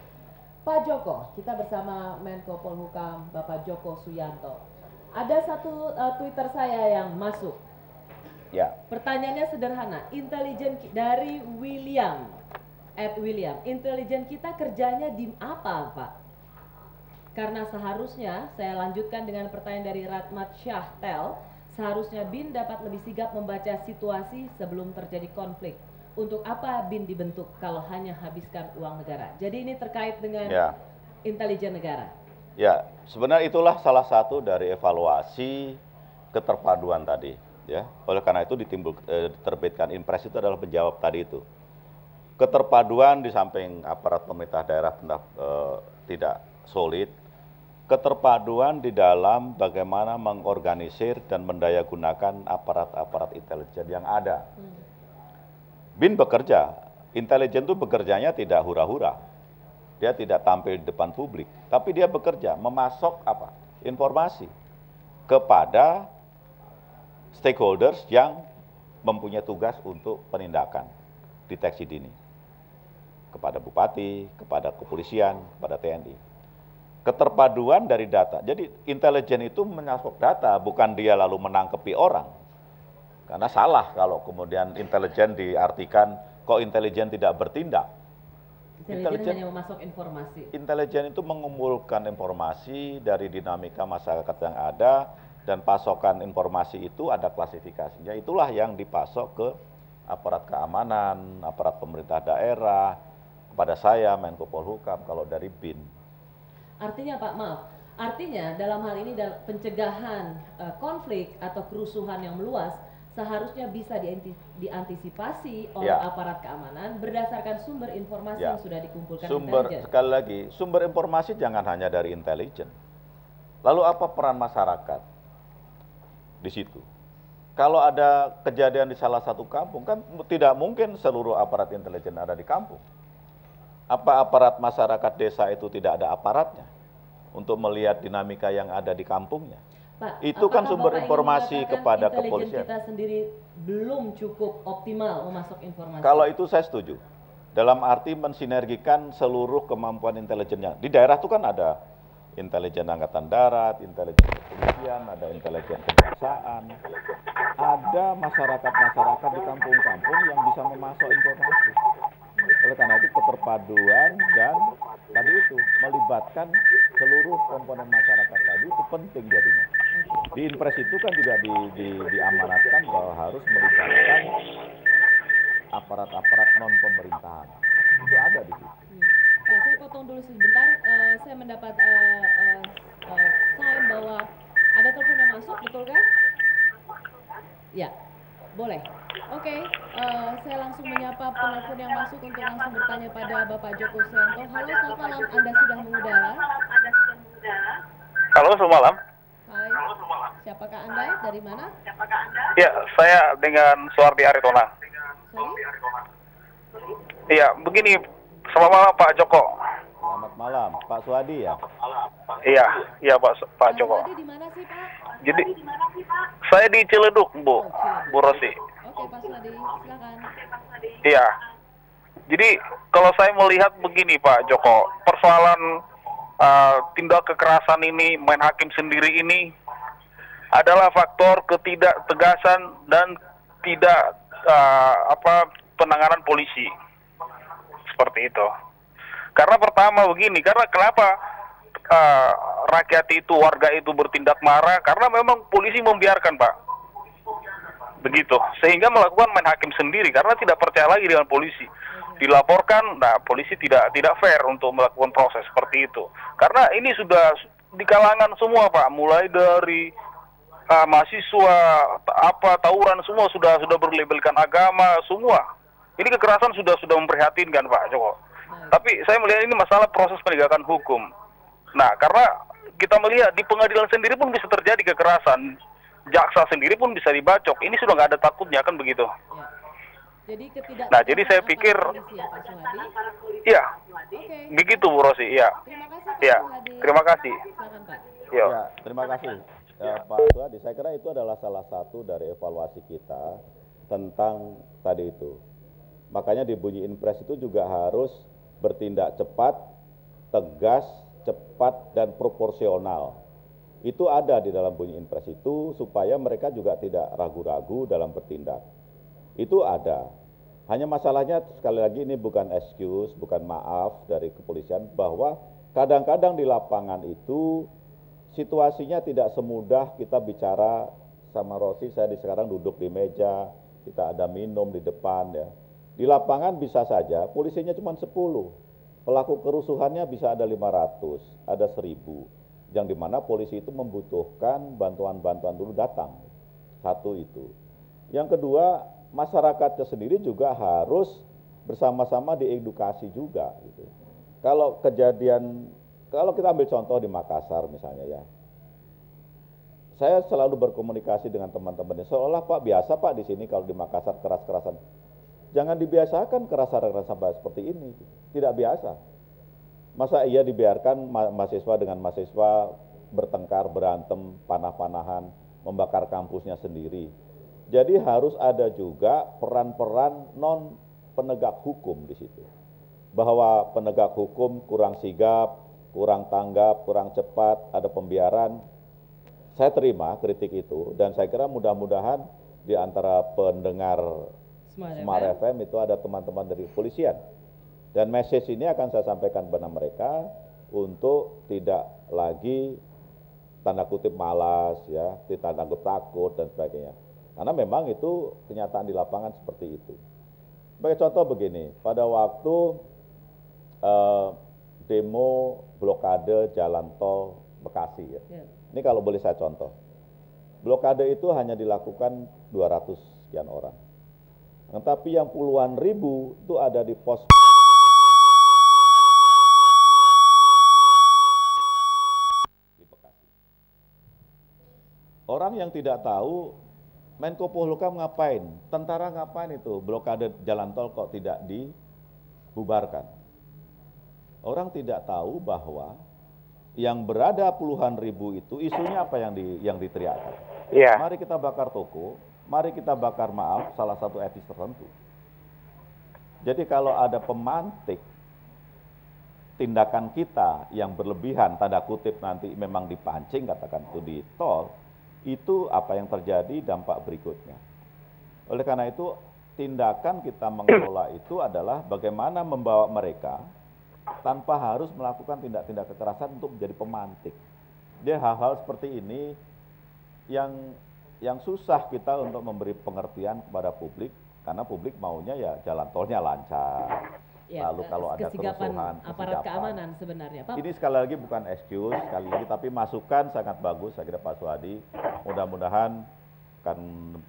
Pak Joko, kita bersama Menko Polhukam, Bapak Joko Suyanto. Ada satu Twitter saya yang masuk. Ya. Pertanyaannya sederhana, intelijen dari William, intelijen kita kerjanya di apa, Pak? Karena seharusnya, saya lanjutkan dengan pertanyaan dari Ratmat Syahtel, seharusnya BIN dapat lebih sigap membaca situasi sebelum terjadi konflik. Untuk apa BIN dibentuk kalau hanya habiskan uang negara? Jadi ini terkait dengan intelijen negara. Ya, sebenarnya itulah salah satu dari evaluasi keterpaduan tadi. Ya, oleh karena itu diterbitkan Inpres itu adalah menjawab tadi itu. Keterpaduan di samping aparat pemerintah daerah tidak solid, keterpaduan di dalam bagaimana mengorganisir dan mendayagunakan aparat-aparat intelijen yang ada. BIN bekerja, intelijen itu bekerjanya tidak hura-hura. Dia tidak tampil di depan publik, tapi dia bekerja, memasok informasi kepada stakeholders yang mempunyai tugas untuk penindakan, deteksi dini. Kepada bupati, kepada kepolisian, kepada TNI. Keterpaduan dari data. Jadi intelijen itu menyangkut data, bukan dia lalu menangkepi orang. Karena salah kalau kemudian intelijen diartikan kok intelijen tidak bertindak. Intelijen hanya memasok informasi. Intelijen itu mengumpulkan informasi dari dinamika masyarakat yang ada, dan pasokan informasi itu ada klasifikasinya. Itulah yang dipasok ke aparat keamanan, aparat pemerintah daerah, kepada saya, Menko Polhukam, kalau dari BIN. Artinya Pak, maaf, artinya dalam hal ini pencegahan konflik atau kerusuhan yang meluas seharusnya bisa diantisipasi oleh aparat keamanan berdasarkan sumber informasi yang sudah dikumpulkan intelijen. Sekali lagi, sumber informasi jangan hanya dari intelijen. Lalu apa peran masyarakat di situ? Kalau ada kejadian di salah satu kampung, kan tidak mungkin seluruh aparat intelijen ada di kampung. Apa aparat masyarakat desa itu tidak ada aparatnya untuk melihat dinamika yang ada di kampungnya? Pak, itu kan sumber informasi kepada kepolisian. Kita sendiri belum cukup optimal memasok informasi. Kalau itu saya setuju. Dalam arti mensinergikan seluruh kemampuan intelijennya. Di daerah itu kan ada intelijen angkatan darat, intelijen kepolisian, ada intelijen kejaksaan, ada masyarakat-masyarakat di kampung-kampung yang bisa memasok informasi. Oleh karena itu keterpaduan dan tadi itu melibatkan seluruh komponen masyarakat tadi itu penting jadinya. Di Inpres itu kan juga diamanatkan bahwa harus melibatkan aparat-aparat non pemerintahan. Itu ada di situ. Nah, saya potong dulu sebentar. Saya mendapat sign bahwa ada telepon yang masuk, betul kan? Ya, boleh. Oke, saya langsung menyapa penelpon yang masuk untuk langsung bertanya pada Bapak Joko Suyanto. Halo, selamat malam. Anda sudah mengudara? Halo, selamat malam. Hai. Siapakah Anda? Dari mana? Ya, saya dengan Suwardi Aritona. Sorry? Iya, begini. Selamat malam Pak Joko. Selamat malam, Pak Suwadi ya? Iya Pak Joko. Suwadi di mana sih Pak? Jadi, saya di Ciledug, Bu Rosi. Oke, Pak Suwadi, silakan. Iya. Jadi, kalau saya melihat begini Pak Joko, persoalan tindak kekerasan ini, main hakim sendiri ini adalah faktor ketidaktegasan dan tidak penanganan polisi. Seperti itu. Karena pertama begini, karena kenapa rakyat itu, warga itu bertindak marah? Karena memang polisi membiarkan, Pak. Begitu. Sehingga melakukan main hakim sendiri karena tidak percaya lagi dengan polisi. Dilaporkan, nah polisi tidak fair untuk melakukan proses seperti itu. Karena ini sudah di kalangan semua, Pak. Mulai dari mahasiswa, tawuran semua sudah berlabelkan agama semua. Ini kekerasan sudah memprihatinkan Pak Joko. Tapi saya melihat ini masalah proses penegakan hukum. Nah, karena kita melihat di pengadilan sendiri pun bisa terjadi kekerasan. Jaksa sendiri pun bisa dibacok. Ini sudah nggak ada takutnya kan begitu. Ya. Nah, jadi saya pikir, iya, begitu Bu Rosi. Iya. Terima kasih. Silakan, Pak. Ya, terima kasih Pak Suwadi. Saya kira itu adalah salah satu dari evaluasi kita tentang tadi itu. Makanya di bunyi Inpres itu juga harus bertindak cepat, tegas, cepat, dan proporsional. Itu ada di dalam bunyi Inpres itu supaya mereka juga tidak ragu-ragu dalam bertindak. Itu ada. Hanya masalahnya sekali lagi ini bukan excuse, bukan maaf dari kepolisian bahwa kadang-kadang di lapangan itu situasinya tidak semudah kita bicara sama Rosi, saya sekarang duduk di meja, kita ada minum di depan ya. Di lapangan bisa saja polisinya cuma 10, pelaku kerusuhannya bisa ada 500, ada 1000, yang dimana polisi itu membutuhkan bantuan-bantuan dulu datang. Satu itu. Yang kedua, masyarakatnya sendiri juga harus bersama-sama diedukasi juga. Gitu. Kalau kita ambil contoh di Makassar misalnya ya, saya selalu berkomunikasi dengan teman-temannya, seolah Pak biasa Pak di sini kalau di Makassar keras-kerasan. Jangan dibiasakan kerasan-kerasan seperti ini, tidak biasa. Masa iya dibiarkan mahasiswa dengan mahasiswa bertengkar, berantem, panah-panahan, membakar kampusnya sendiri. Jadi harus ada juga peran-peran non penegak hukum di situ. Bahwa penegak hukum kurang sigap, kurang tanggap, kurang cepat, ada pembiaran. Saya terima kritik itu dan saya kira mudah-mudahan di antara pendengar Smart FM itu ada teman-teman dari kepolisian. Dan message ini akan saya sampaikan kepada mereka untuk tidak lagi tanda kutip malas, ya, tanda kutip takut dan sebagainya. Karena memang itu kenyataan di lapangan seperti itu. Sebagai contoh begini, pada waktu demo blokade jalan tol Bekasi, ya. Ini kalau boleh saya contoh, blokade itu hanya dilakukan 200 sekian orang. Tetapi yang puluhan ribu itu ada di pos di Bekasi. Orang yang tidak tahu Menko Polhukam ngapain, tentara ngapain itu, blokade jalan tol kok tidak dibubarkan. Orang tidak tahu bahwa yang berada puluhan ribu itu isunya apa yang diteriakkan. Yeah. Mari kita bakar toko, mari kita bakar maaf salah satu etnis tertentu. Jadi kalau ada pemantik tindakan kita yang berlebihan, tanda kutip nanti memang dipancing, katakan itu di tol, itu apa yang terjadi dampak berikutnya. Oleh karena itu, tindakan kita mengelola itu adalah bagaimana membawa mereka tanpa harus melakukan tindak-tindak kekerasan untuk menjadi pemantik. Jadi hal-hal seperti ini yang susah kita untuk memberi pengertian kepada publik, karena publik maunya ya jalan tolnya lancar. Ya, lalu kalau ada kerusuhan, aparat keamanan sebenarnya, Pak. Ini sekali lagi bukan excuse, sekali lagi tapi masukan sangat bagus, saya kira Pak Suhadi. Mudah-mudahan akan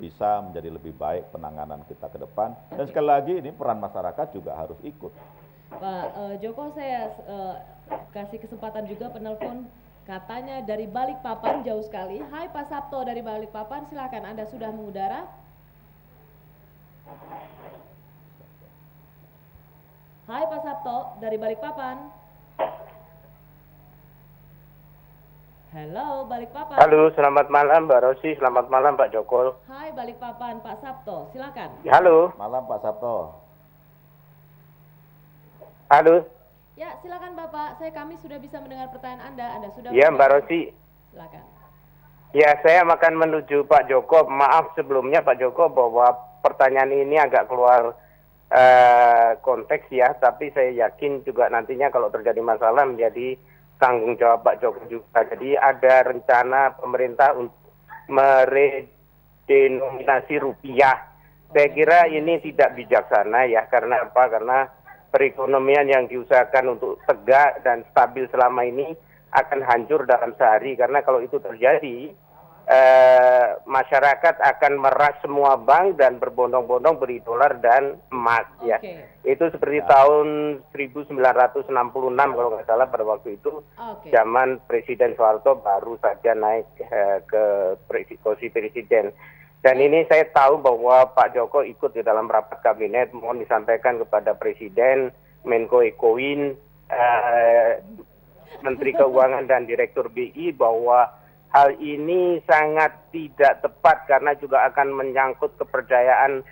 bisa menjadi lebih baik penanganan kita ke depan. Dan sekali lagi ini peran masyarakat juga harus ikut. Pak Joko, saya kasih kesempatan juga penelpon, katanya dari Balikpapan jauh sekali. Hai Pak Sabto dari Balikpapan, silakan Anda sudah mengudara. Hai Pak Sabto dari Balikpapan. Halo Balikpapan. Halo, selamat malam Mbak Rosi, selamat malam Pak Joko. Hai Balikpapan, Pak Sabto, silakan. Halo. Malam Pak Sabto. Halo. Ya, silakan Bapak. Kami sudah bisa mendengar pertanyaan Anda sudah. Ya Mbak Rosi. Silakan. Ya, saya akan menuju Pak Joko. Maaf sebelumnya Pak Joko bahwa pertanyaan ini agak keluar konteks ya, tapi saya yakin juga nantinya kalau terjadi masalah menjadi tanggung jawab Pak Joko juga. Jadi ada rencana pemerintah untuk meredenominasi rupiah. Saya kira ini tidak bijaksana ya, karena apa? Karena perekonomian yang diusahakan untuk tegak dan stabil selama ini akan hancur dalam sehari. Karena kalau itu terjadi, masyarakat akan meras semua bank dan berbondong-bondong beli dolar dan emas. Ya. Itu seperti tahun 1966 kalau nggak salah pada waktu itu, zaman Presiden Soeharto baru saja naik ke kursi presiden. Dan ini saya tahu bahwa Pak Joko ikut di dalam rapat kabinet. Mohon disampaikan kepada Presiden, Menko Ekoin, Menteri Keuangan dan Direktur BI bahwa hal ini sangat tidak tepat karena juga akan menyangkut kepercayaan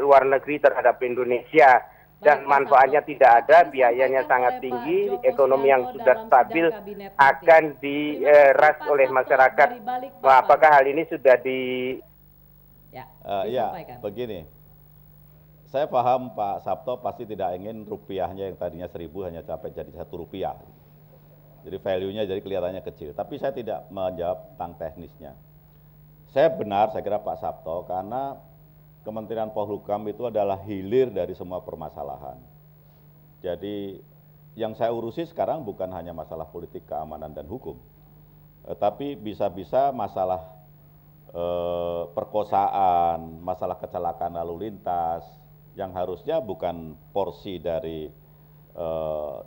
luar negeri terhadap Indonesia. Dan manfaatnya tidak ada, biayanya sangat tinggi, ekonomi yang sudah stabil akan diras oleh masyarakat. Apakah hal ini sudah ya, begini. Saya paham Pak Sabto pasti tidak ingin rupiahnya yang tadinya 1.000 hanya sampai jadi Rp1. Jadi value-nya jadi kelihatannya kecil. Tapi saya tidak menjawab tentang teknisnya. Saya benar, saya kira Pak Sabto, karena Kementerian Polhukam itu adalah hilir dari semua permasalahan. Jadi yang saya urusi sekarang bukan hanya masalah politik, keamanan, dan hukum. Tapi bisa-bisa masalah perkosaan, masalah kecelakaan lalu lintas, yang harusnya bukan porsi dari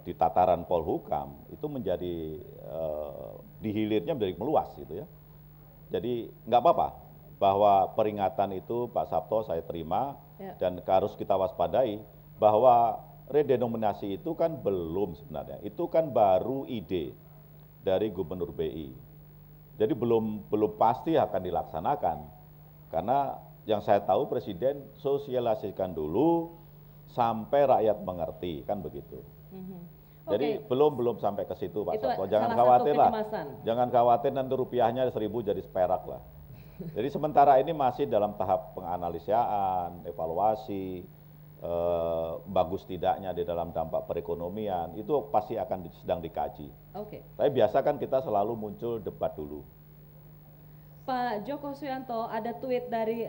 di tataran Polhukam, itu menjadi dihilirnya menjadi meluas gitu ya. Jadi nggak apa-apa bahwa peringatan itu Pak Sabto saya terima dan harus kita waspadai bahwa redenominasi itu kan belum sebenarnya, itu kan baru ide dari Gubernur BI. Jadi belum pasti akan dilaksanakan Karena yang saya tahu Presiden sosialisasikan dulu sampai rakyat mengerti, kan begitu. Jadi belum sampai ke situ Pak Sabto. Jangan khawatir lah. Jangan khawatir nanti rupiahnya 1.000 jadi seperak lah. Jadi sementara ini masih dalam tahap penganalisaan, evaluasi, bagus tidaknya di dalam dampak perekonomian, itu pasti akan sedang dikaji. Tapi biasa kan kita selalu muncul debat dulu. Pak Joko Suyanto, ada tweet dari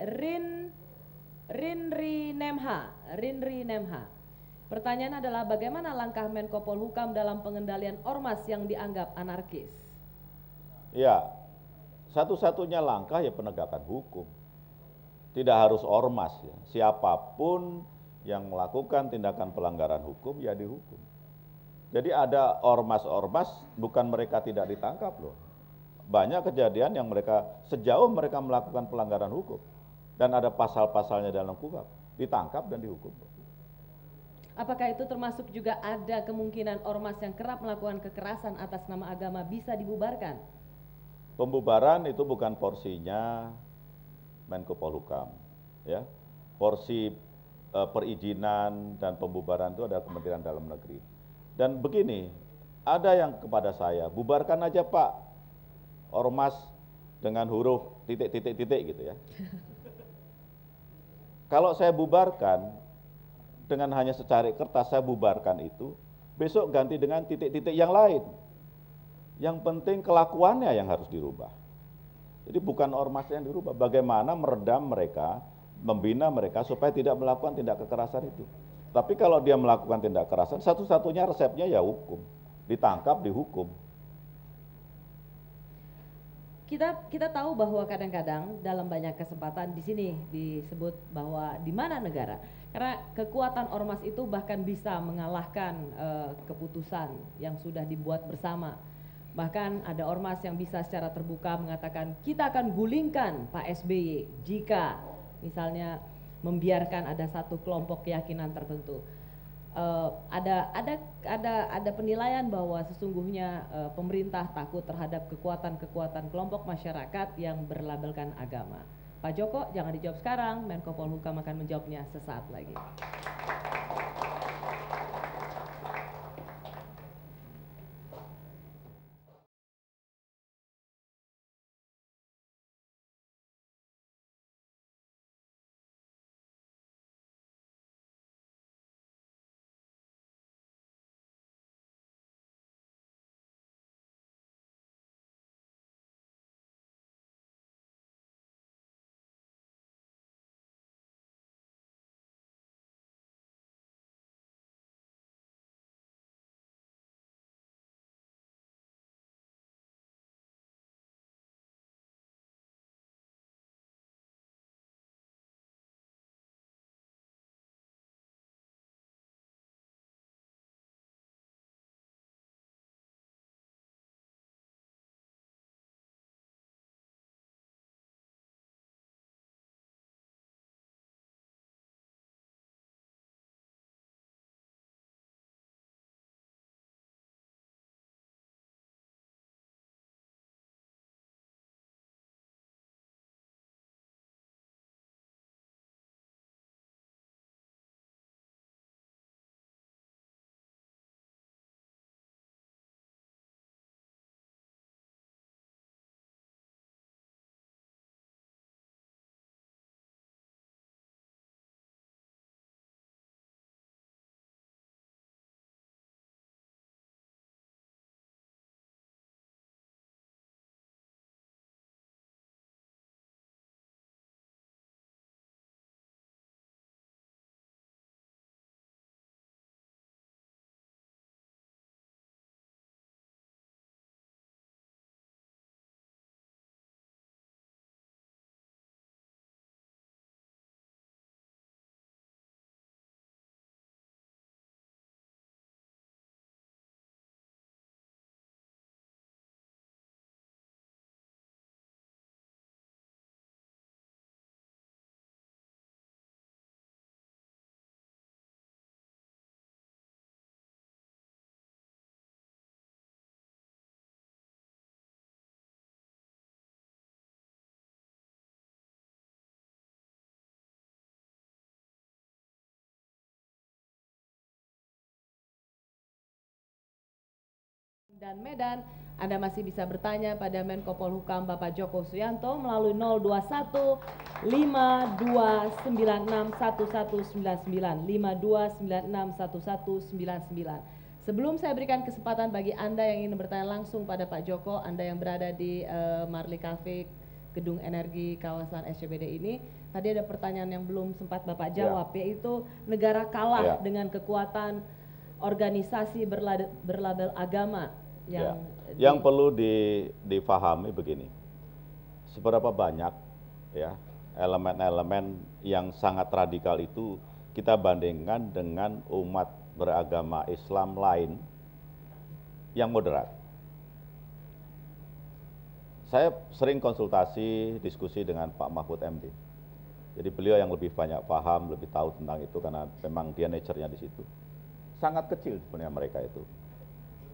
Rinri Nemha. Pertanyaan adalah bagaimana langkah Menko Polhukam dalam pengendalian ormas yang dianggap anarkis? Ya, satu-satunya langkah ya penegakan hukum. Tidak harus ormas ya, siapapun yang melakukan tindakan pelanggaran hukum ya dihukum. Jadi ada ormas-ormas bukan mereka tidak ditangkap loh. Banyak kejadian yang mereka sejauh mereka melakukan pelanggaran hukum dan ada pasal-pasalnya dalam KUHP, ditangkap dan dihukum. Apakah itu termasuk juga ada kemungkinan ormas yang kerap melakukan kekerasan atas nama agama bisa dibubarkan? Pembubaran itu bukan porsinya Menko Polhukam, ya. Porsi perizinan dan pembubaran itu adalah Kementerian Dalam Negeri. Dan begini, ada yang kepada saya, bubarkan aja Pak ormas dengan huruf titik gitu ya. Kalau saya bubarkan dengan hanya secari kertas saya bubarkan itu, besok ganti dengan titik-titik yang lain. Yang penting kelakuannya yang harus dirubah. Jadi bukan ormasnya yang dirubah, bagaimana meredam mereka, membina mereka supaya tidak melakukan tindak kekerasan itu. Tapi kalau dia melakukan tindak kekerasan, satu-satunya resepnya ya hukum, ditangkap, dihukum. Kita tahu bahwa kadang-kadang dalam banyak kesempatan di sini disebut bahwa di mana negara, karena kekuatan ormas itu bahkan bisa mengalahkan keputusan yang sudah dibuat bersama. Bahkan ada ormas yang bisa secara terbuka mengatakan kita akan gulingkan Pak SBY jika misalnya membiarkan ada satu kelompok keyakinan tertentu. Ada penilaian bahwa sesungguhnya pemerintah takut terhadap kekuatan-kekuatan kelompok masyarakat yang berlabelkan agama. Pak Joko jangan dijawab sekarang, Menko Polhukam akan menjawabnya sesaat lagi. dan Medan. Anda masih bisa bertanya pada Menko Polhukam Bapak Joko Suyanto melalui 021 5296 1199 5296 1199. Sebelum saya berikan kesempatan bagi Anda yang ingin bertanya langsung pada Pak Joko, Anda yang berada di Marley Cafe Gedung Energi kawasan SCBD ini, tadi ada pertanyaan yang belum sempat Bapak jawab, yaitu negara kalah dengan kekuatan organisasi berlabel agama yang perlu difahami begini, seberapa banyak ya elemen-elemen yang sangat radikal itu kita bandingkan dengan umat beragama Islam lain yang moderat. Saya sering konsultasi, diskusi dengan Pak Mahfud MD. Jadi beliau yang lebih banyak paham, lebih tahu tentang itu karena memang dia nature-nya di situ. Sangat kecil sebenarnya mereka itu.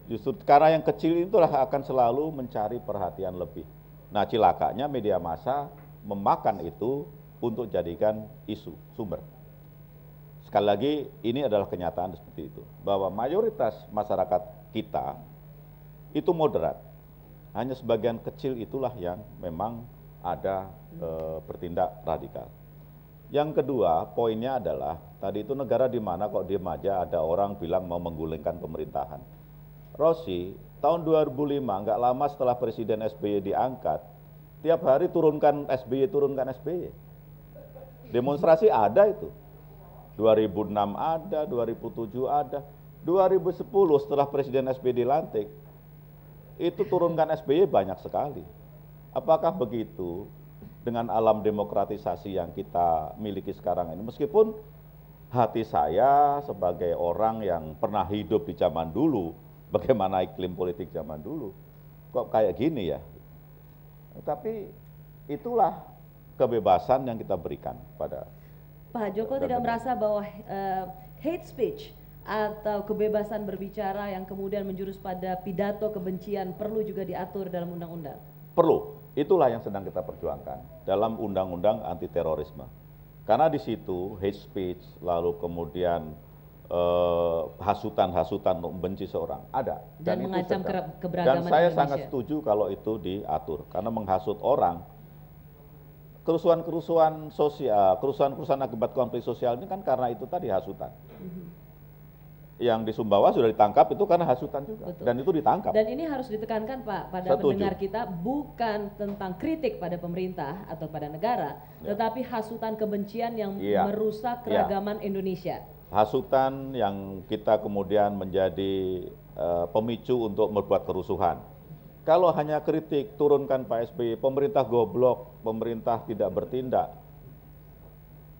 Justru karena yang kecil itulah akan selalu mencari perhatian lebih. Nah, cilakanya media massa memakan itu untuk jadikan isu, sumber. Sekali lagi, ini adalah kenyataan seperti itu. Bahwa mayoritas masyarakat kita itu moderat. Hanya sebagian kecil itulah yang memang ada bertindak radikal. Yang kedua, poinnya adalah, tadi itu negara di mana kok diem aja ada orang bilang mau menggulingkan pemerintahan. Rossi, tahun 2005, nggak lama setelah Presiden SBY diangkat, tiap hari turunkan SBY, Demonstrasi ada itu. 2006 ada, 2007 ada, 2010 setelah Presiden SBY dilantik, itu turunkan SBY banyak sekali. Apakah begitu dengan alam demokratisasi yang kita miliki sekarang ini? Meskipun hati saya sebagai orang yang pernah hidup di zaman dulu, bagaimana iklim politik zaman dulu, kok kayak gini ya? Tapi itulah kebebasan yang kita berikan pada Pak Joko. Tidak merasa bahwa hate speech atau kebebasan berbicara yang kemudian menjurus pada pidato kebencian perlu juga diatur dalam undang-undang? Perlu. Itulah yang sedang kita perjuangkan dalam undang-undang anti terorisme. Karena di situ hate speech, lalu kemudian hasutan-hasutan untuk membenci seorang ada. Dan mengancam keberagaman Dan saya Indonesia. sangat setuju kalau itu diatur. Karena menghasut orang, kerusuhan-kerusuhan sosial, kerusuhan-kerusuhan akibat konflik sosial ini kan karena itu tadi hasutan. Yang di Sumbawa sudah ditangkap itu karena hasutan juga. Betul. Dan itu ditangkap. Dan ini harus ditekankan Pak pada pendengar kita, bukan tentang kritik pada pemerintah atau pada negara, tetapi hasutan kebencian yang merusak keragaman Indonesia. Hasutan yang kita kemudian menjadi pemicu untuk membuat kerusuhan. Kalau hanya kritik, turunkan Pak SBY, pemerintah goblok, pemerintah tidak bertindak,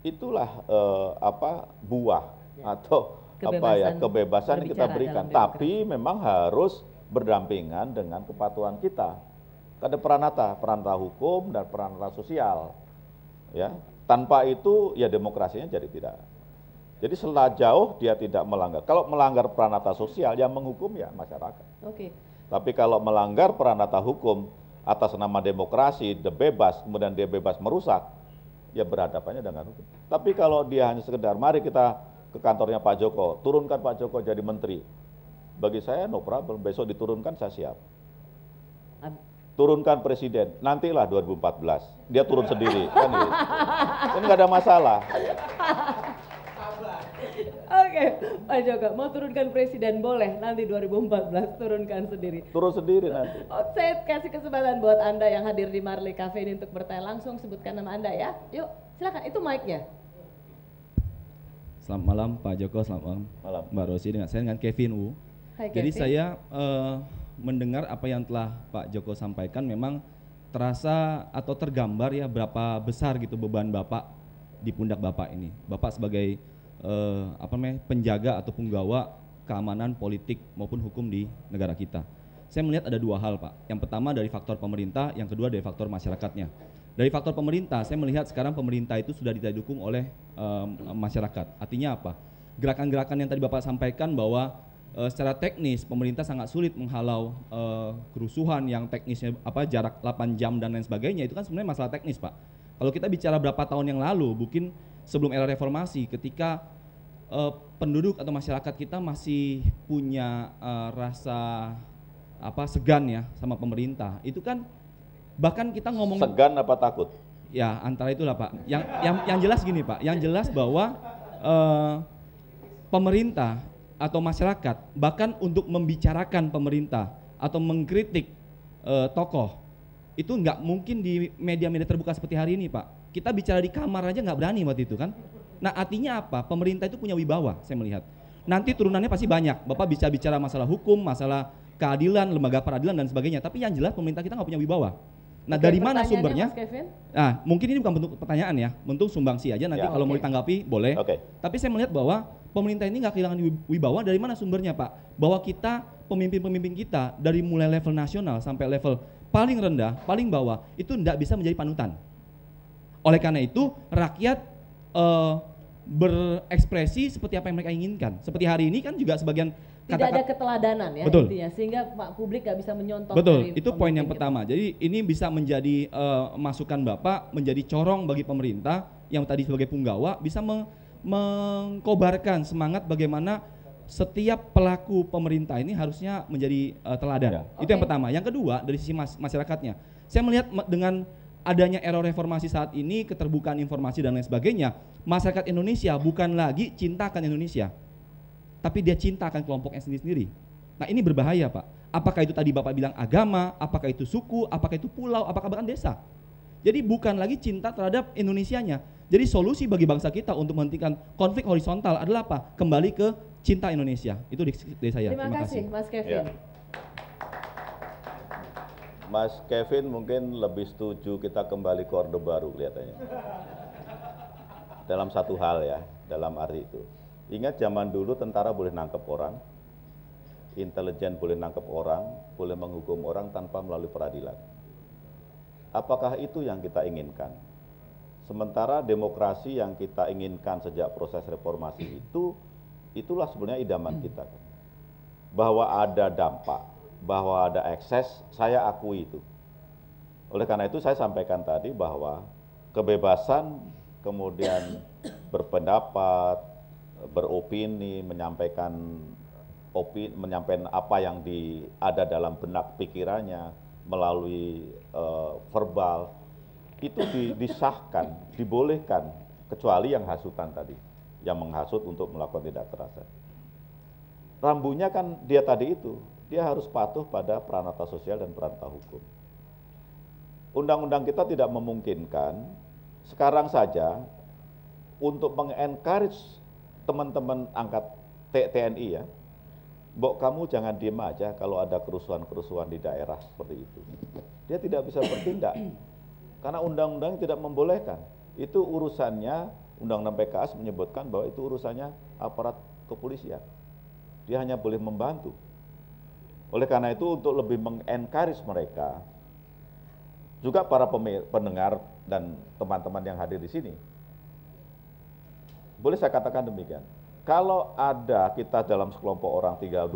itulah buah atau kebebasan yang kita berikan. Tapi memang harus berdampingan dengan kepatuhan kita. Ada peranata hukum dan peranata sosial. Ya, tanpa itu ya demokrasinya jadi tidak. Jadi sejauh dia tidak melanggar. Kalau melanggar peranata sosial, yang menghukum ya masyarakat. Tapi kalau melanggar peranata hukum atas nama demokrasi, dia bebas, kemudian dia bebas merusak, ya berhadapannya dengan hukum. Tapi kalau dia hanya sekedar, mari kita ke kantornya Pak Joko, turunkan Pak Joko jadi menteri. Bagi saya no problem, besok diturunkan saya siap. Turunkan presiden, nantilah 2014, dia turun sendiri, kan gitu. Kan nggak ada masalah. Oke, Pak Joko, mau turunkan presiden boleh, nanti 2014 turunkan sendiri. Turun sendiri nanti. Saya kasih kesempatan buat Anda yang hadir di Marley Cafe ini untuk bertanya langsung, sebutkan nama Anda ya. Yuk, silakan, itu mic-nya. Selamat malam Pak Joko, selamat malam Mbak Rossi, dengan Kevin Wu. Hai, Jadi Kevin. saya mendengar apa yang telah Pak Joko sampaikan, memang terasa atau tergambar ya berapa besar gitu beban Bapak di pundak Bapak ini. Bapak sebagai penjaga atau penggawa keamanan politik maupun hukum di negara kita. Saya melihat ada dua hal Pak. Yang pertama dari faktor pemerintah, yang kedua dari faktor masyarakatnya. Dari faktor pemerintah, saya melihat sekarang pemerintah itu sudah didukung oleh masyarakat. Artinya apa? Gerakan-gerakan yang tadi Bapak sampaikan bahwa secara teknis pemerintah sangat sulit menghalau kerusuhan yang teknisnya jarak 8 jam dan lain sebagainya, itu kan sebenarnya masalah teknis Pak. Kalau kita bicara berapa tahun yang lalu, mungkin sebelum era reformasi, ketika penduduk atau masyarakat kita masih punya rasa segan ya sama pemerintah. Itu kan bahkan kita ngomong segan apa takut? Ya antara itulah Pak. Yang jelas gini Pak, yang jelas bahwa pemerintah atau masyarakat bahkan untuk membicarakan pemerintah atau mengkritik tokoh itu nggak mungkin di media-media terbuka seperti hari ini Pak. Kita bicara di kamar aja nggak berani waktu itu kan. Nah artinya apa? Pemerintah itu punya wibawa saya melihat. Nanti turunannya pasti banyak. Bapak bisa bicara masalah hukum, masalah keadilan, lembaga peradilan dan sebagainya. Tapi yang jelas pemerintah kita nggak punya wibawa. Nah dari mana sumbernya? Nah mungkin ini bukan bentuk pertanyaan ya, bentuk sumbangsi aja nanti kalau mau ditanggapi boleh. Tapi saya melihat bahwa pemerintah ini nggak kehilangan wibawa. Dari mana sumbernya Pak? Bahwa kita pemimpin-pemimpin kita dari mulai level nasional sampai level paling rendah, paling bawah itu tidak bisa menjadi panutan. Oleh karena itu rakyat berekspresi seperti apa yang mereka inginkan. Seperti hari ini kan juga sebagian tidak ada keteladanan ya betul. Intinya, sehingga publik nggak bisa menyontoh. Betul, itu poin yang pertama. Jadi ini bisa menjadi masukan Bapak, menjadi corong bagi pemerintah yang tadi sebagai punggawa bisa mengkobarkan semangat bagaimana setiap pelaku pemerintah ini harusnya menjadi teladan. Itu yang pertama. Yang kedua dari sisi masyarakatnya, saya melihat dengan adanya era reformasi saat ini, keterbukaan informasi dan lain sebagainya, masyarakat Indonesia bukan lagi cinta akan Indonesia, tapi dia cinta akan kelompoknya sendiri-sendiri. Nah ini berbahaya Pak. Apakah itu tadi Bapak bilang agama, apakah itu suku, apakah itu pulau, apakah bahkan desa. Jadi bukan lagi cinta terhadap Indonesianya. Jadi solusi bagi bangsa kita untuk menghentikan konflik horizontal adalah apa? Kembali ke cinta Indonesia. Itu dari saya. Terima kasih Mas Kevin. Ya. Mas Kevin mungkin lebih setuju kita kembali ke Orde Baru kelihatannya. Dalam satu hal ya, dalam arti itu. Ingat zaman dulu tentara boleh nangkep orang, intelijen boleh nangkep orang, boleh menghukum orang tanpa melalui peradilan. Apakah itu yang kita inginkan? Sementara demokrasi yang kita inginkan sejak proses reformasi itu, itulah sebenarnya idaman kita. Bahwa ada dampak, bahwa ada ekses, saya akui itu. Oleh karena itu saya sampaikan tadi bahwa kebebasan kemudian berpendapat, beropini, menyampaikan apa yang ada dalam benak pikirannya melalui verbal, itu disahkan, dibolehkan, kecuali yang hasutan tadi, yang menghasut untuk melakukan tindak kekerasan. Rambunya kan dia tadi itu, dia harus patuh pada peranata sosial dan peranata hukum. Undang-undang kita tidak memungkinkan sekarang saja untuk meng-encourage teman-teman angkat TNI ya, Mbok kamu jangan diem aja kalau ada kerusuhan-kerusuhan di daerah seperti itu. Dia tidak bisa bertindak karena undang-undang tidak membolehkan. Itu urusannya, undang-undang PKS menyebutkan bahwa itu urusannya aparat kepolisian. Dia hanya boleh membantu. Oleh karena itu untuk lebih meng-encourage mereka, juga para pendengar dan teman-teman yang hadir di sini, boleh saya katakan demikian. Kalau ada kita dalam sekelompok orang 30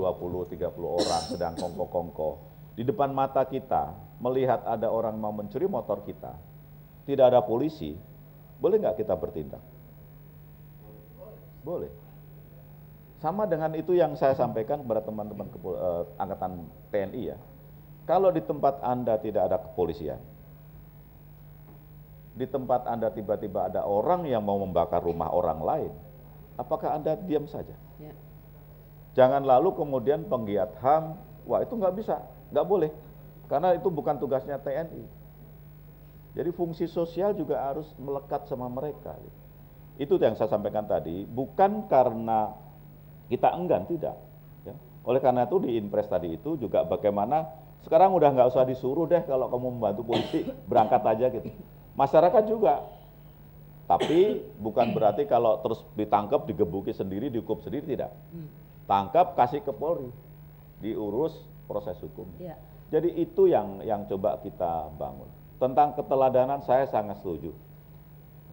orang sedang kongko-kongko, di depan mata kita melihat ada orang mau mencuri motor kita, tidak ada polisi, boleh nggak kita bertindak? Boleh. Sama dengan itu yang saya sampaikan kepada teman-teman angkatan TNI ya. Kalau di tempat Anda tidak ada kepolisian, di tempat Anda tiba-tiba ada orang yang mau membakar rumah orang lain, apakah Anda diam saja? Ya. Jangan lalu kemudian penggiat HAM, wah itu nggak bisa, nggak boleh, karena itu bukan tugasnya TNI. Jadi fungsi sosial juga harus melekat sama mereka. Itu yang saya sampaikan tadi, bukan karena kita enggan, tidak. Ya. Oleh karena itu di Inpres tadi itu juga bagaimana sekarang udah nggak usah disuruh deh kalau kamu membantu polisi, berangkat aja gitu. Masyarakat juga. Tapi bukan berarti kalau terus ditangkap, digebuki sendiri, dihukum sendiri, tidak. Tangkap, kasih ke Polri, diurus proses hukum. Ya. Jadi itu yang coba kita bangun. Tentang keteladanan saya sangat setuju.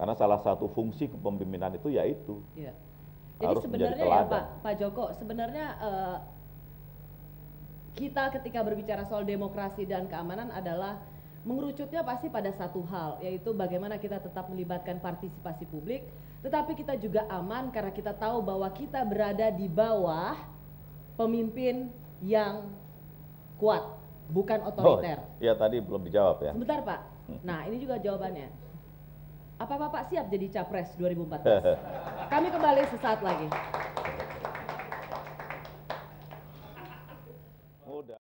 Karena salah satu fungsi kepemimpinan itu yaitu. Ya. Jadi sebenarnya ya Pak Joko, sebenarnya kita ketika berbicara soal demokrasi dan keamanan adalah mengerucutnya pasti pada satu hal, yaitu bagaimana kita tetap melibatkan partisipasi publik, tetapi kita juga aman karena kita tahu bahwa kita berada di bawah pemimpin yang kuat, bukan otoriter. Iya tadi belum dijawab ya. Sebentar Pak, nah ini juga jawabannya. Apa Bapak siap jadi Capres 2014? Kami kembali sesaat lagi. Udah.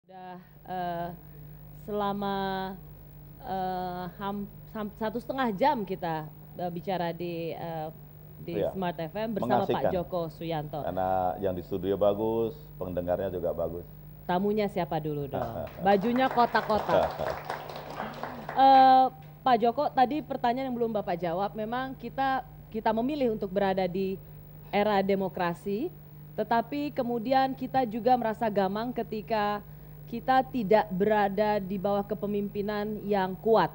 Sudah selama 1,5 jam kita bicara di Smart FM bersama Pak Joko Suyanto. Karena yang di studio bagus, pendengarnya juga bagus. Tamunya siapa dulu dong? Bajunya kotak-kotak. Pak Joko, tadi pertanyaan yang belum Bapak jawab, memang kita memilih untuk berada di era demokrasi, tetapi kemudian kita juga merasa gamang ketika kita tidak berada di bawah kepemimpinan yang kuat.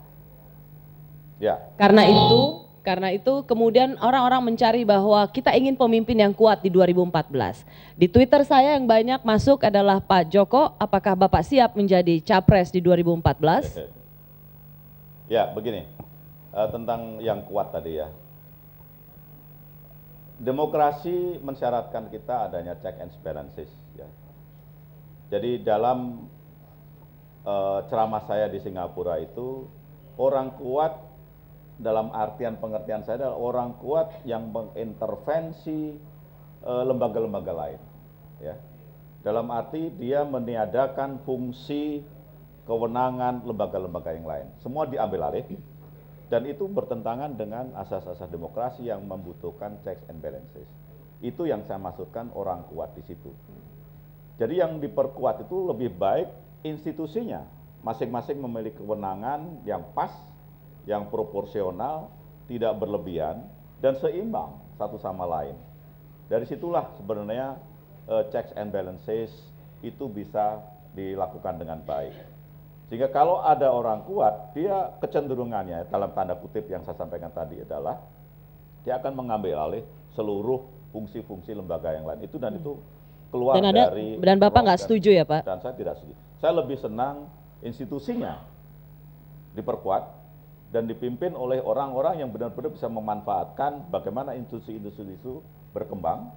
Ya. Karena itu kemudian orang-orang mencari bahwa kita ingin pemimpin yang kuat di 2014. Di Twitter saya yang banyak masuk adalah Pak Joko, apakah Bapak siap menjadi capres di 2014? Ya, begini. Tentang yang kuat tadi ya. Demokrasi mensyaratkan kita adanya check and balances ya. Jadi dalam ceramah saya di Singapura itu, orang kuat dalam artian pengertian saya adalah orang kuat yang mengintervensi lembaga-lembaga lain. Ya. Dalam arti dia meniadakan fungsi kewenangan lembaga-lembaga yang lain. Semua diambil alih dan itu bertentangan dengan asas-asas demokrasi yang membutuhkan checks and balances. Itu yang saya maksudkan orang kuat di situ. Jadi yang diperkuat itu lebih baik institusinya, masing-masing memiliki kewenangan yang pas, yang proporsional, tidak berlebihan, dan seimbang satu sama lain. Dari situlah sebenarnya checks and balances itu bisa dilakukan dengan baik. Sehingga kalau ada orang kuat, dia kecenderungannya dalam tanda kutip yang saya sampaikan tadi adalah dia akan mengambil alih seluruh fungsi-fungsi lembaga yang lain itu dan itu keluar dan Bapak nggak setuju ya Pak? Dan saya tidak setuju. Saya lebih senang institusinya diperkuat dan dipimpin oleh orang-orang yang benar-benar bisa memanfaatkan bagaimana institusi-institusi itu berkembang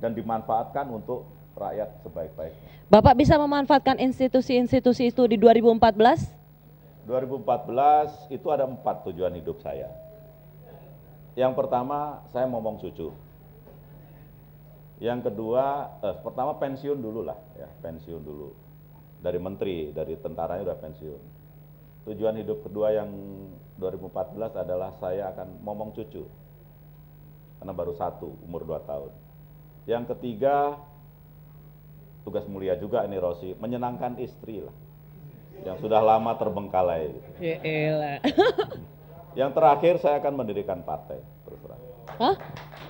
dan dimanfaatkan untuk rakyat sebaik-baiknya. Bapak bisa memanfaatkan institusi-institusi itu di 2014? 2014 itu ada 4 tujuan hidup saya. Yang pertama, saya ngomong jujur. Yang kedua, pertama pensiun dulu lah, ya, pensiun dulu. Dari menteri, dari tentaranya udah pensiun. Tujuan hidup kedua yang 2014 adalah saya akan ngomong cucu. Karena baru 1, umur 2 tahun. Yang ketiga, tugas mulia juga ini Rosi, menyenangkan istri lah. Yang sudah lama terbengkalai. Gitu. Ya elah. Yang terakhir saya akan mendirikan partai, terus terang. Hah?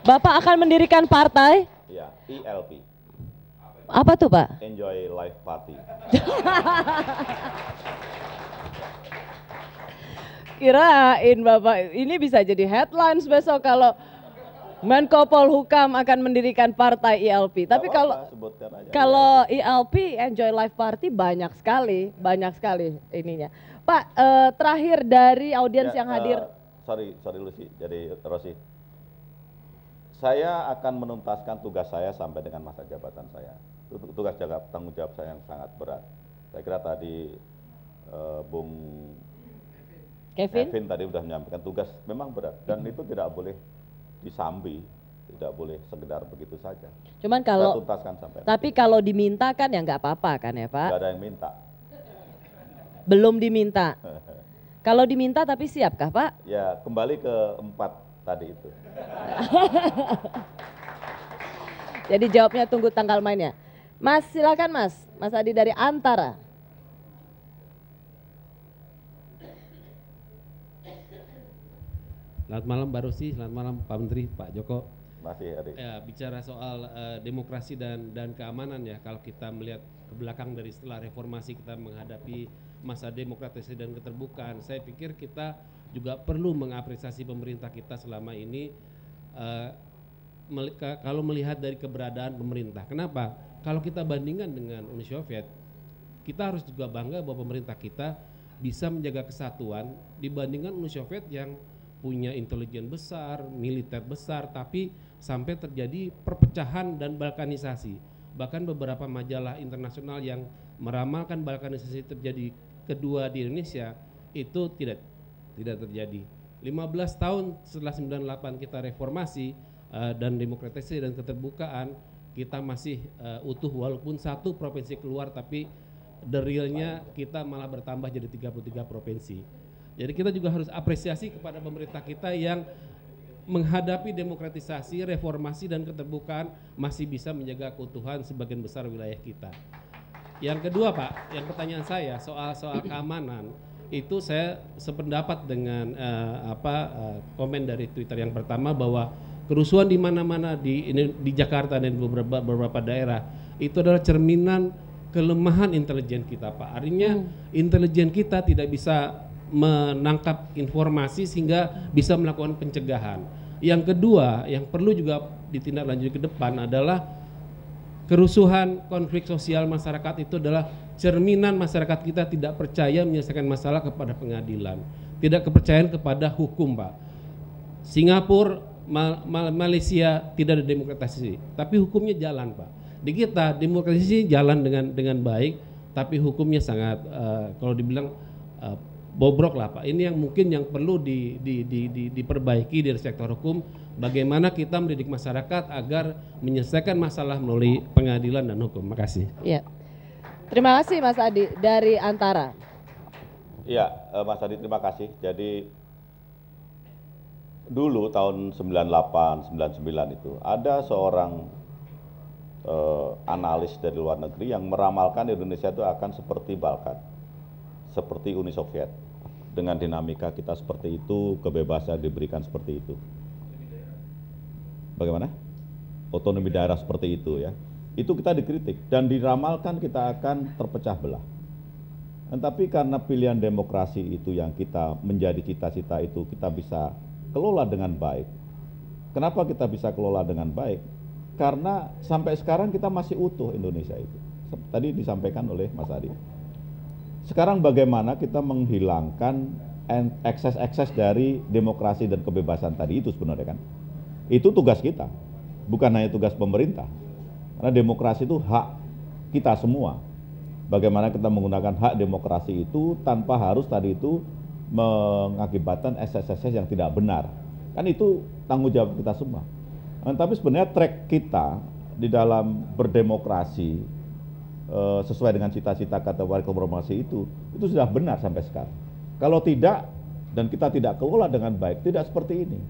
Bapak akan mendirikan partai? Ya, ELP. Apa tuh, Pak? Enjoy Life Party. Kirain Bapak ini bisa jadi headlines besok kalau Menko Polhukam akan mendirikan partai ELP. Tapi kalau ELP Enjoy Life Party banyak sekali ininya. Pak, terakhir dari audiens yang hadir. Sorry Lucy, jadi Rosi. Saya akan menuntaskan tugas saya sampai dengan masa jabatan saya. Tugas tanggung jawab saya yang sangat berat. Saya kira tadi Bung Kevin tadi sudah menyampaikan tugas memang berat dan itu tidak boleh disambi, tidak boleh sekedar begitu saja. Cuman kalau tapi kalau diminta kan ya nggak apa-apa kan ya Pak? Nggak ada yang minta. Belum diminta. Kalau diminta tapi siapkah Pak? Ya kembali ke 4 tadi itu. Jadi jawabnya tunggu tanggal mainnya. Mas silakan Mas Adi dari Antara. Selamat malam Mbak Rosi, selamat malam Pak Menteri, Pak Joko. Masih Adi. Ya, bicara soal demokrasi dan keamanan ya, kalau kita melihat ke belakang dari setelah reformasi kita menghadapi masa demokratisasi dan keterbukaan, saya pikir kita juga perlu mengapresiasi pemerintah kita selama ini kalau melihat dari keberadaan pemerintah. Kenapa? Kalau kita bandingkan dengan Uni Soviet, kita harus juga bangga bahwa pemerintah kita bisa menjaga kesatuan dibandingkan Uni Soviet yang punya intelijen besar, militer besar, tapi sampai terjadi perpecahan dan balkanisasi. Bahkan beberapa majalah internasional yang meramalkan balkanisasi terjadi kedua di Indonesia itu tidak terjadi. 15 tahun setelah 98 kita reformasi dan demokratisasi dan keterbukaan, kita masih utuh walaupun 1 provinsi keluar, tapi the realnya kita malah bertambah jadi 33 provinsi. Jadi kita juga harus apresiasi kepada pemerintah kita yang menghadapi demokratisasi, reformasi dan keterbukaan masih bisa menjaga keutuhan sebagian besar wilayah kita. Yang kedua Pak, yang pertanyaan saya soal keamanan, itu saya sependapat dengan komen dari Twitter yang pertama bahwa kerusuhan di mana-mana di Jakarta dan beberapa daerah itu adalah cerminan kelemahan intelijen kita Pak. Artinya intelijen kita tidak bisa menangkap informasi sehingga bisa melakukan pencegahan. Yang kedua, yang perlu juga ditindaklanjuti ke depan adalah kerusuhan, konflik sosial masyarakat itu adalah cerminan masyarakat kita tidak percaya menyelesaikan masalah kepada pengadilan, tidak kepercayaan kepada hukum Pak. Singapura, Malaysia tidak ada demokratisasi, tapi hukumnya jalan Pak. Di kita demokratisasi jalan dengan baik, tapi hukumnya sangat kalau dibilang bobrok lah Pak. Ini yang mungkin yang perlu diperbaiki dari sektor hukum. Bagaimana kita mendidik masyarakat agar menyelesaikan masalah melalui pengadilan dan hukum. Makasih. Iya. Terima kasih Mas Adi dari Antara. Iya, Mas Adi terima kasih. Jadi dulu tahun 98, 99 itu ada seorang analis dari luar negeri yang meramalkan Indonesia itu akan seperti Balkan, seperti Uni Soviet. Dengan dinamika kita seperti itu, kebebasan diberikan seperti itu. Bagaimana? Otonomi daerah seperti itu ya. Itu kita dikritik dan diramalkan kita akan terpecah belah. Tetapi karena pilihan demokrasi itu yang kita menjadi cita-cita itu kita bisa kelola dengan baik. Kenapa kita bisa kelola dengan baik? Karena sampai sekarang kita masih utuh Indonesia itu. Tadi disampaikan oleh Mas Adi. Sekarang bagaimana kita menghilangkan ekses-ekses dari demokrasi dan kebebasan tadi itu sebenarnya kan. Itu tugas kita, bukan hanya tugas pemerintah. Karena demokrasi itu hak kita semua. Bagaimana kita menggunakan hak demokrasi itu tanpa harus tadi itu mengakibatkan ekses-ekses yang tidak benar. Kan itu tanggung jawab kita semua. Tapi sebenarnya track kita di dalam berdemokrasi sesuai dengan cita-cita kata Warga Reformasi itu sudah benar sampai sekarang. Kalau tidak dan kita tidak kelola dengan baik, tidak seperti ini.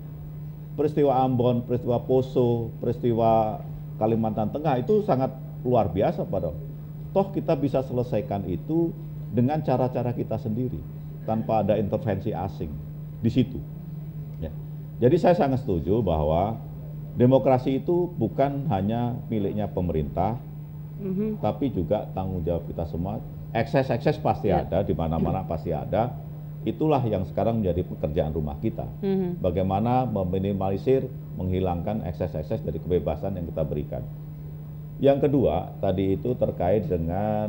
Peristiwa Ambon, peristiwa Poso, peristiwa Kalimantan Tengah itu sangat luar biasa padahal. Toh kita bisa selesaikan itu dengan cara-cara kita sendiri tanpa ada intervensi asing di situ. Ya. Jadi saya sangat setuju bahwa demokrasi itu bukan hanya miliknya pemerintah, tapi juga tanggung jawab kita semua. Ekses-ekses pasti ada, di mana-mana pasti ada. Itulah yang sekarang menjadi pekerjaan rumah kita. Bagaimana meminimalisir, menghilangkan ekses-ekses dari kebebasan yang kita berikan. Yang kedua, tadi itu terkait dengan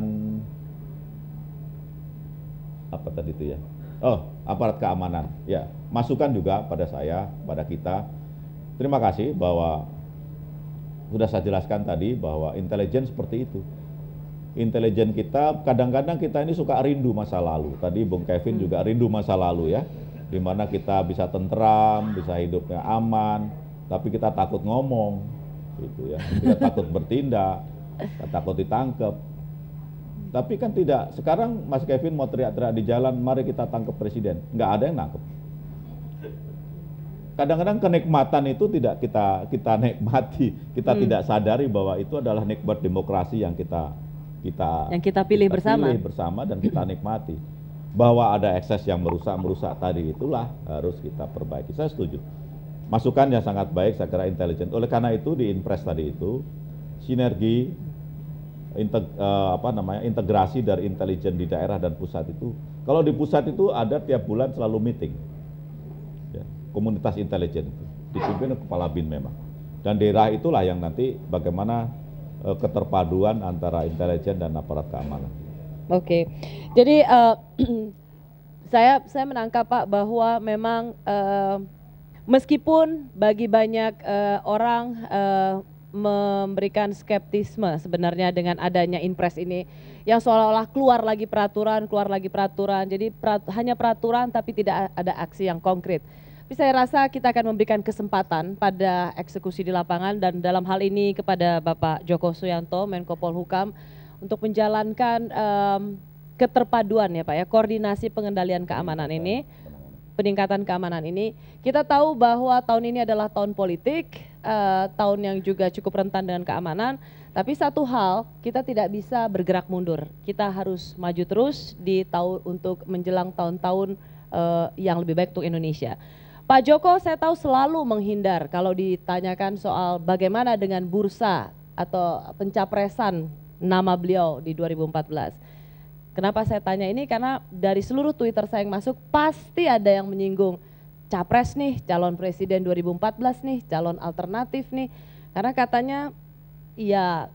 apa tadi itu ya? Oh, aparat keamanan. Ya, masukan juga pada saya, pada kita. Terima kasih bahwa sudah saya jelaskan tadi bahwa intelijen seperti itu. Intelijen kita, kadang-kadang kita ini suka rindu masa lalu. Tadi Bung Kevin juga rindu masa lalu ya, di mana kita bisa tentram, bisa hidupnya aman, tapi kita takut ngomong, gitu ya. Kita takut bertindak, kita takut ditangkap. Tapi kan tidak. Sekarang Mas Kevin mau teriak-teriak di jalan, mari kita tangkap presiden. Nggak ada yang nangkep. Kadang-kadang kenikmatan itu tidak kita nikmati, kita tidak sadari bahwa itu adalah nikmat demokrasi yang kita pilih bersama dan kita nikmati. Bahwa ada ekses yang merusak tadi itulah harus kita perbaiki. Saya setuju. Masukan yang sangat baik saya kira intelijen. Oleh karena itu di Inpres tadi itu sinergi integrasi dari intelijen di daerah dan pusat itu. Kalau di pusat itu ada tiap bulan selalu meeting. Ya, komunitas intelijen itu dipimpin kepala BIN memang. Dan daerah itulah yang nanti bagaimana keterpaduan antara intelijen dan aparat keamanan. Oke, jadi saya menangkap Pak bahwa memang meskipun bagi banyak orang memberikan skeptisme sebenarnya dengan adanya Inpres ini yang seolah-olah keluar lagi peraturan, jadi hanya peraturan tapi tidak ada aksi yang konkret. Tapi saya rasa kita akan memberikan kesempatan pada eksekusi di lapangan dan dalam hal ini kepada Bapak Djoko Suyanto, Menko Polhukam, untuk menjalankan keterpaduan ya Pak ya, koordinasi pengendalian keamanan ini, peningkatan keamanan ini. Kita tahu bahwa tahun ini adalah tahun politik, tahun yang juga cukup rentan dengan keamanan, tapi satu hal, kita tidak bisa bergerak mundur. Kita harus maju terus untuk menjelang tahun-tahun yang lebih baik untuk Indonesia. Pak Djoko, saya tahu selalu menghindar kalau ditanyakan soal bagaimana dengan bursa atau pencapresan nama beliau di 2014. Kenapa saya tanya ini? Karena dari seluruh Twitter saya yang masuk pasti ada yang menyinggung capres nih, calon presiden 2014 nih, calon alternatif nih. Karena katanya ya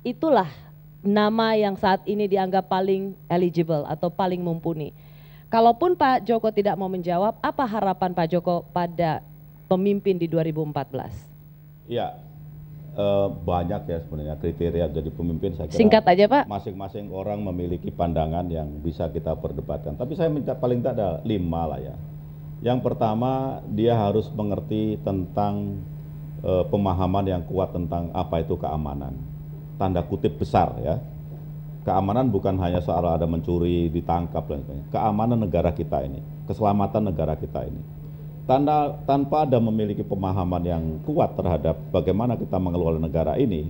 itulah nama yang saat ini dianggap paling eligible atau paling mumpuni. Kalaupun Pak Djoko tidak mau menjawab, apa harapan Pak Djoko pada pemimpin di 2014? Ya, banyak ya sebenarnya kriteria jadi pemimpin. Saya kira singkat aja Pak. Masing-masing orang memiliki pandangan yang bisa kita perdebatkan. Tapi saya minta paling tidak ada 5 lah ya. Yang pertama, dia harus mengerti tentang pemahaman yang kuat tentang apa itu keamanan. Tanda kutip besar ya. Keamanan bukan hanya soal ada mencuri, ditangkap dan sebagainya. Keamanan negara kita ini, keselamatan negara kita ini. Tanpa ada memiliki pemahaman yang kuat terhadap bagaimana kita mengelola negara ini,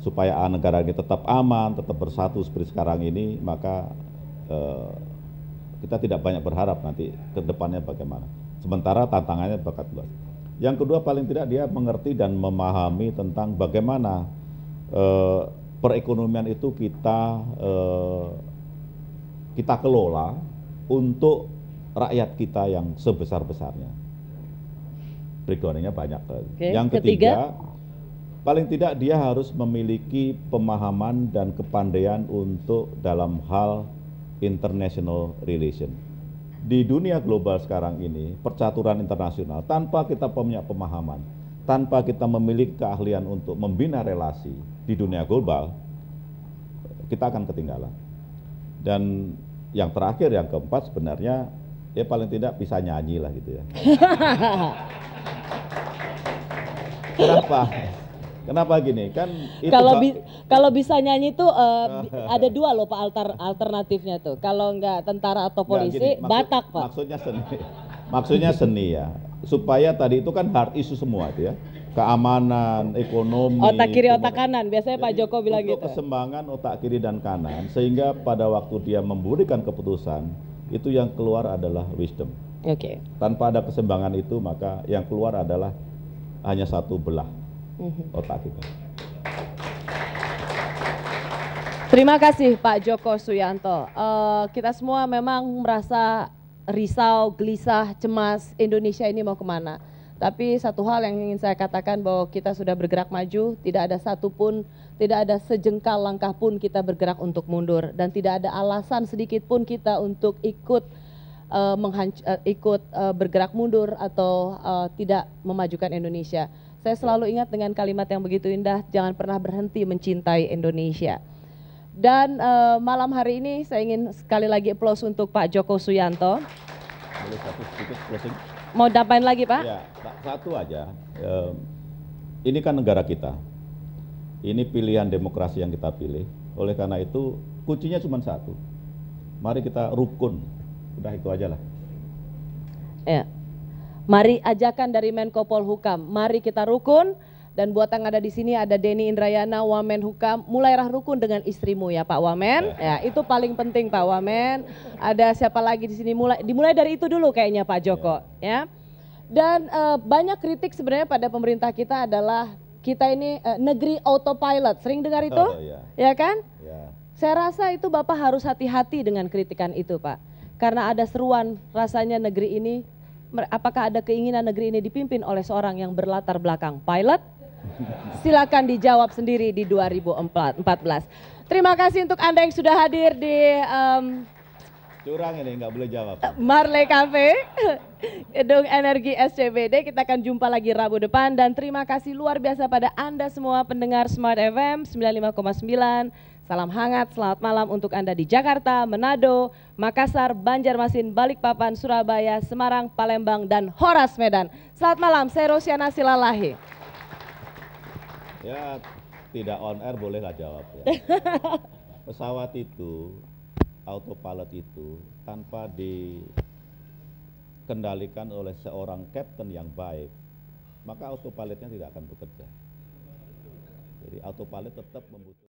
supaya negara ini tetap aman, tetap bersatu seperti sekarang ini, maka kita tidak banyak berharap nanti ke depannya bagaimana. Sementara tantangannya bakat luas. Yang kedua, paling tidak dia mengerti dan memahami tentang bagaimana perekonomian itu kita kelola untuk rakyat kita yang sebesar-besarnya. Breakdown-nya banyak. Yang ketiga, paling tidak dia harus memiliki pemahaman dan kepandaian untuk dalam hal international relation. di dunia global sekarang ini, percaturan internasional, tanpa kita punya pemahaman, tanpa kita memiliki keahlian untuk membina relasi di dunia global, kita akan ketinggalan. Dan yang terakhir, yang keempat sebenarnya, ya paling tidak bisa nyanyi lah gitu ya. Kenapa? Kenapa gini? Kan itu kalau bisa nyanyi tuh ada dua loh Pak alternatifnya tuh. Kalau nggak tentara atau polisi, Batak Pak. Maksudnya seni ya. Supaya tadi itu kan hard issue semua itu ya. Keamanan, ekonomi. Otak kiri, otak kanan. Biasanya Pak Joko bilang gitu. Keseimbangan otak kiri dan kanan, sehingga pada waktu dia memberikan keputusan, itu yang keluar adalah wisdom. Oke. Tanpa ada keseimbangan itu, maka yang keluar adalah hanya satu belah otak kita. Terima kasih Pak Joko Suyanto. Kita semua memang merasa risau, gelisah, cemas, Indonesia ini mau kemana. Tapi satu hal yang ingin saya katakan bahwa kita sudah bergerak maju, tidak ada satupun, tidak ada sejengkal langkah pun kita bergerak untuk mundur. Dan tidak ada alasan sedikit pun kita untuk ikut bergerak mundur atau tidak memajukan Indonesia. Saya selalu ingat dengan kalimat yang begitu indah, jangan pernah berhenti mencintai Indonesia. Dan malam hari ini saya ingin sekali lagi applause untuk Pak Joko Suyanto. Boleh satu sedikit closing? Mau dapain lagi Pak? Ya, satu aja. Ini kan negara kita. Ini pilihan demokrasi yang kita pilih. Oleh karena itu kuncinya cuma satu. Mari kita rukun. Udah itu aja lah. Ya. Mari ajakan dari Menko Polhukam, mari kita rukun. Dan buat yang ada di sini ada Denny Indrayana, Wamen Hukam, mulailah rukun dengan istrimu ya Pak Wamen. Ya, itu paling penting Pak Wamen. Ada siapa lagi di sini, dimulai dari itu dulu kayaknya Pak Joko ya. Dan banyak kritik sebenarnya pada pemerintah kita adalah kita ini negeri autopilot. Sering dengar itu? Ya kan? Ya. Saya rasa itu Bapak harus hati-hati dengan kritikan itu Pak. Karena ada seruan rasanya negeri ini, apakah ada keinginan negeri ini dipimpin oleh seorang yang berlatar belakang pilot? Silakan dijawab sendiri di 2014. Terima kasih untuk Anda yang sudah hadir di curang ini, nggak boleh jawab. Marley Cafe, Gedung Energi SCBD. Kita akan jumpa lagi Rabu depan. Dan terima kasih luar biasa pada Anda semua pendengar Smart FM 95,9. Salam hangat, selamat malam untuk Anda di Jakarta, Manado, Makassar, Banjarmasin, Balikpapan, Surabaya, Semarang, Palembang, dan Horas Medan. Selamat malam, saya Rosiana Silalahi. Ya, tidak on air bolehlah jawab ya. Pesawat itu, autopilot itu, tanpa dikendalikan oleh seorang kapten yang baik, maka autopilotnya tidak akan bekerja. Jadi autopilot tetap membutuhkan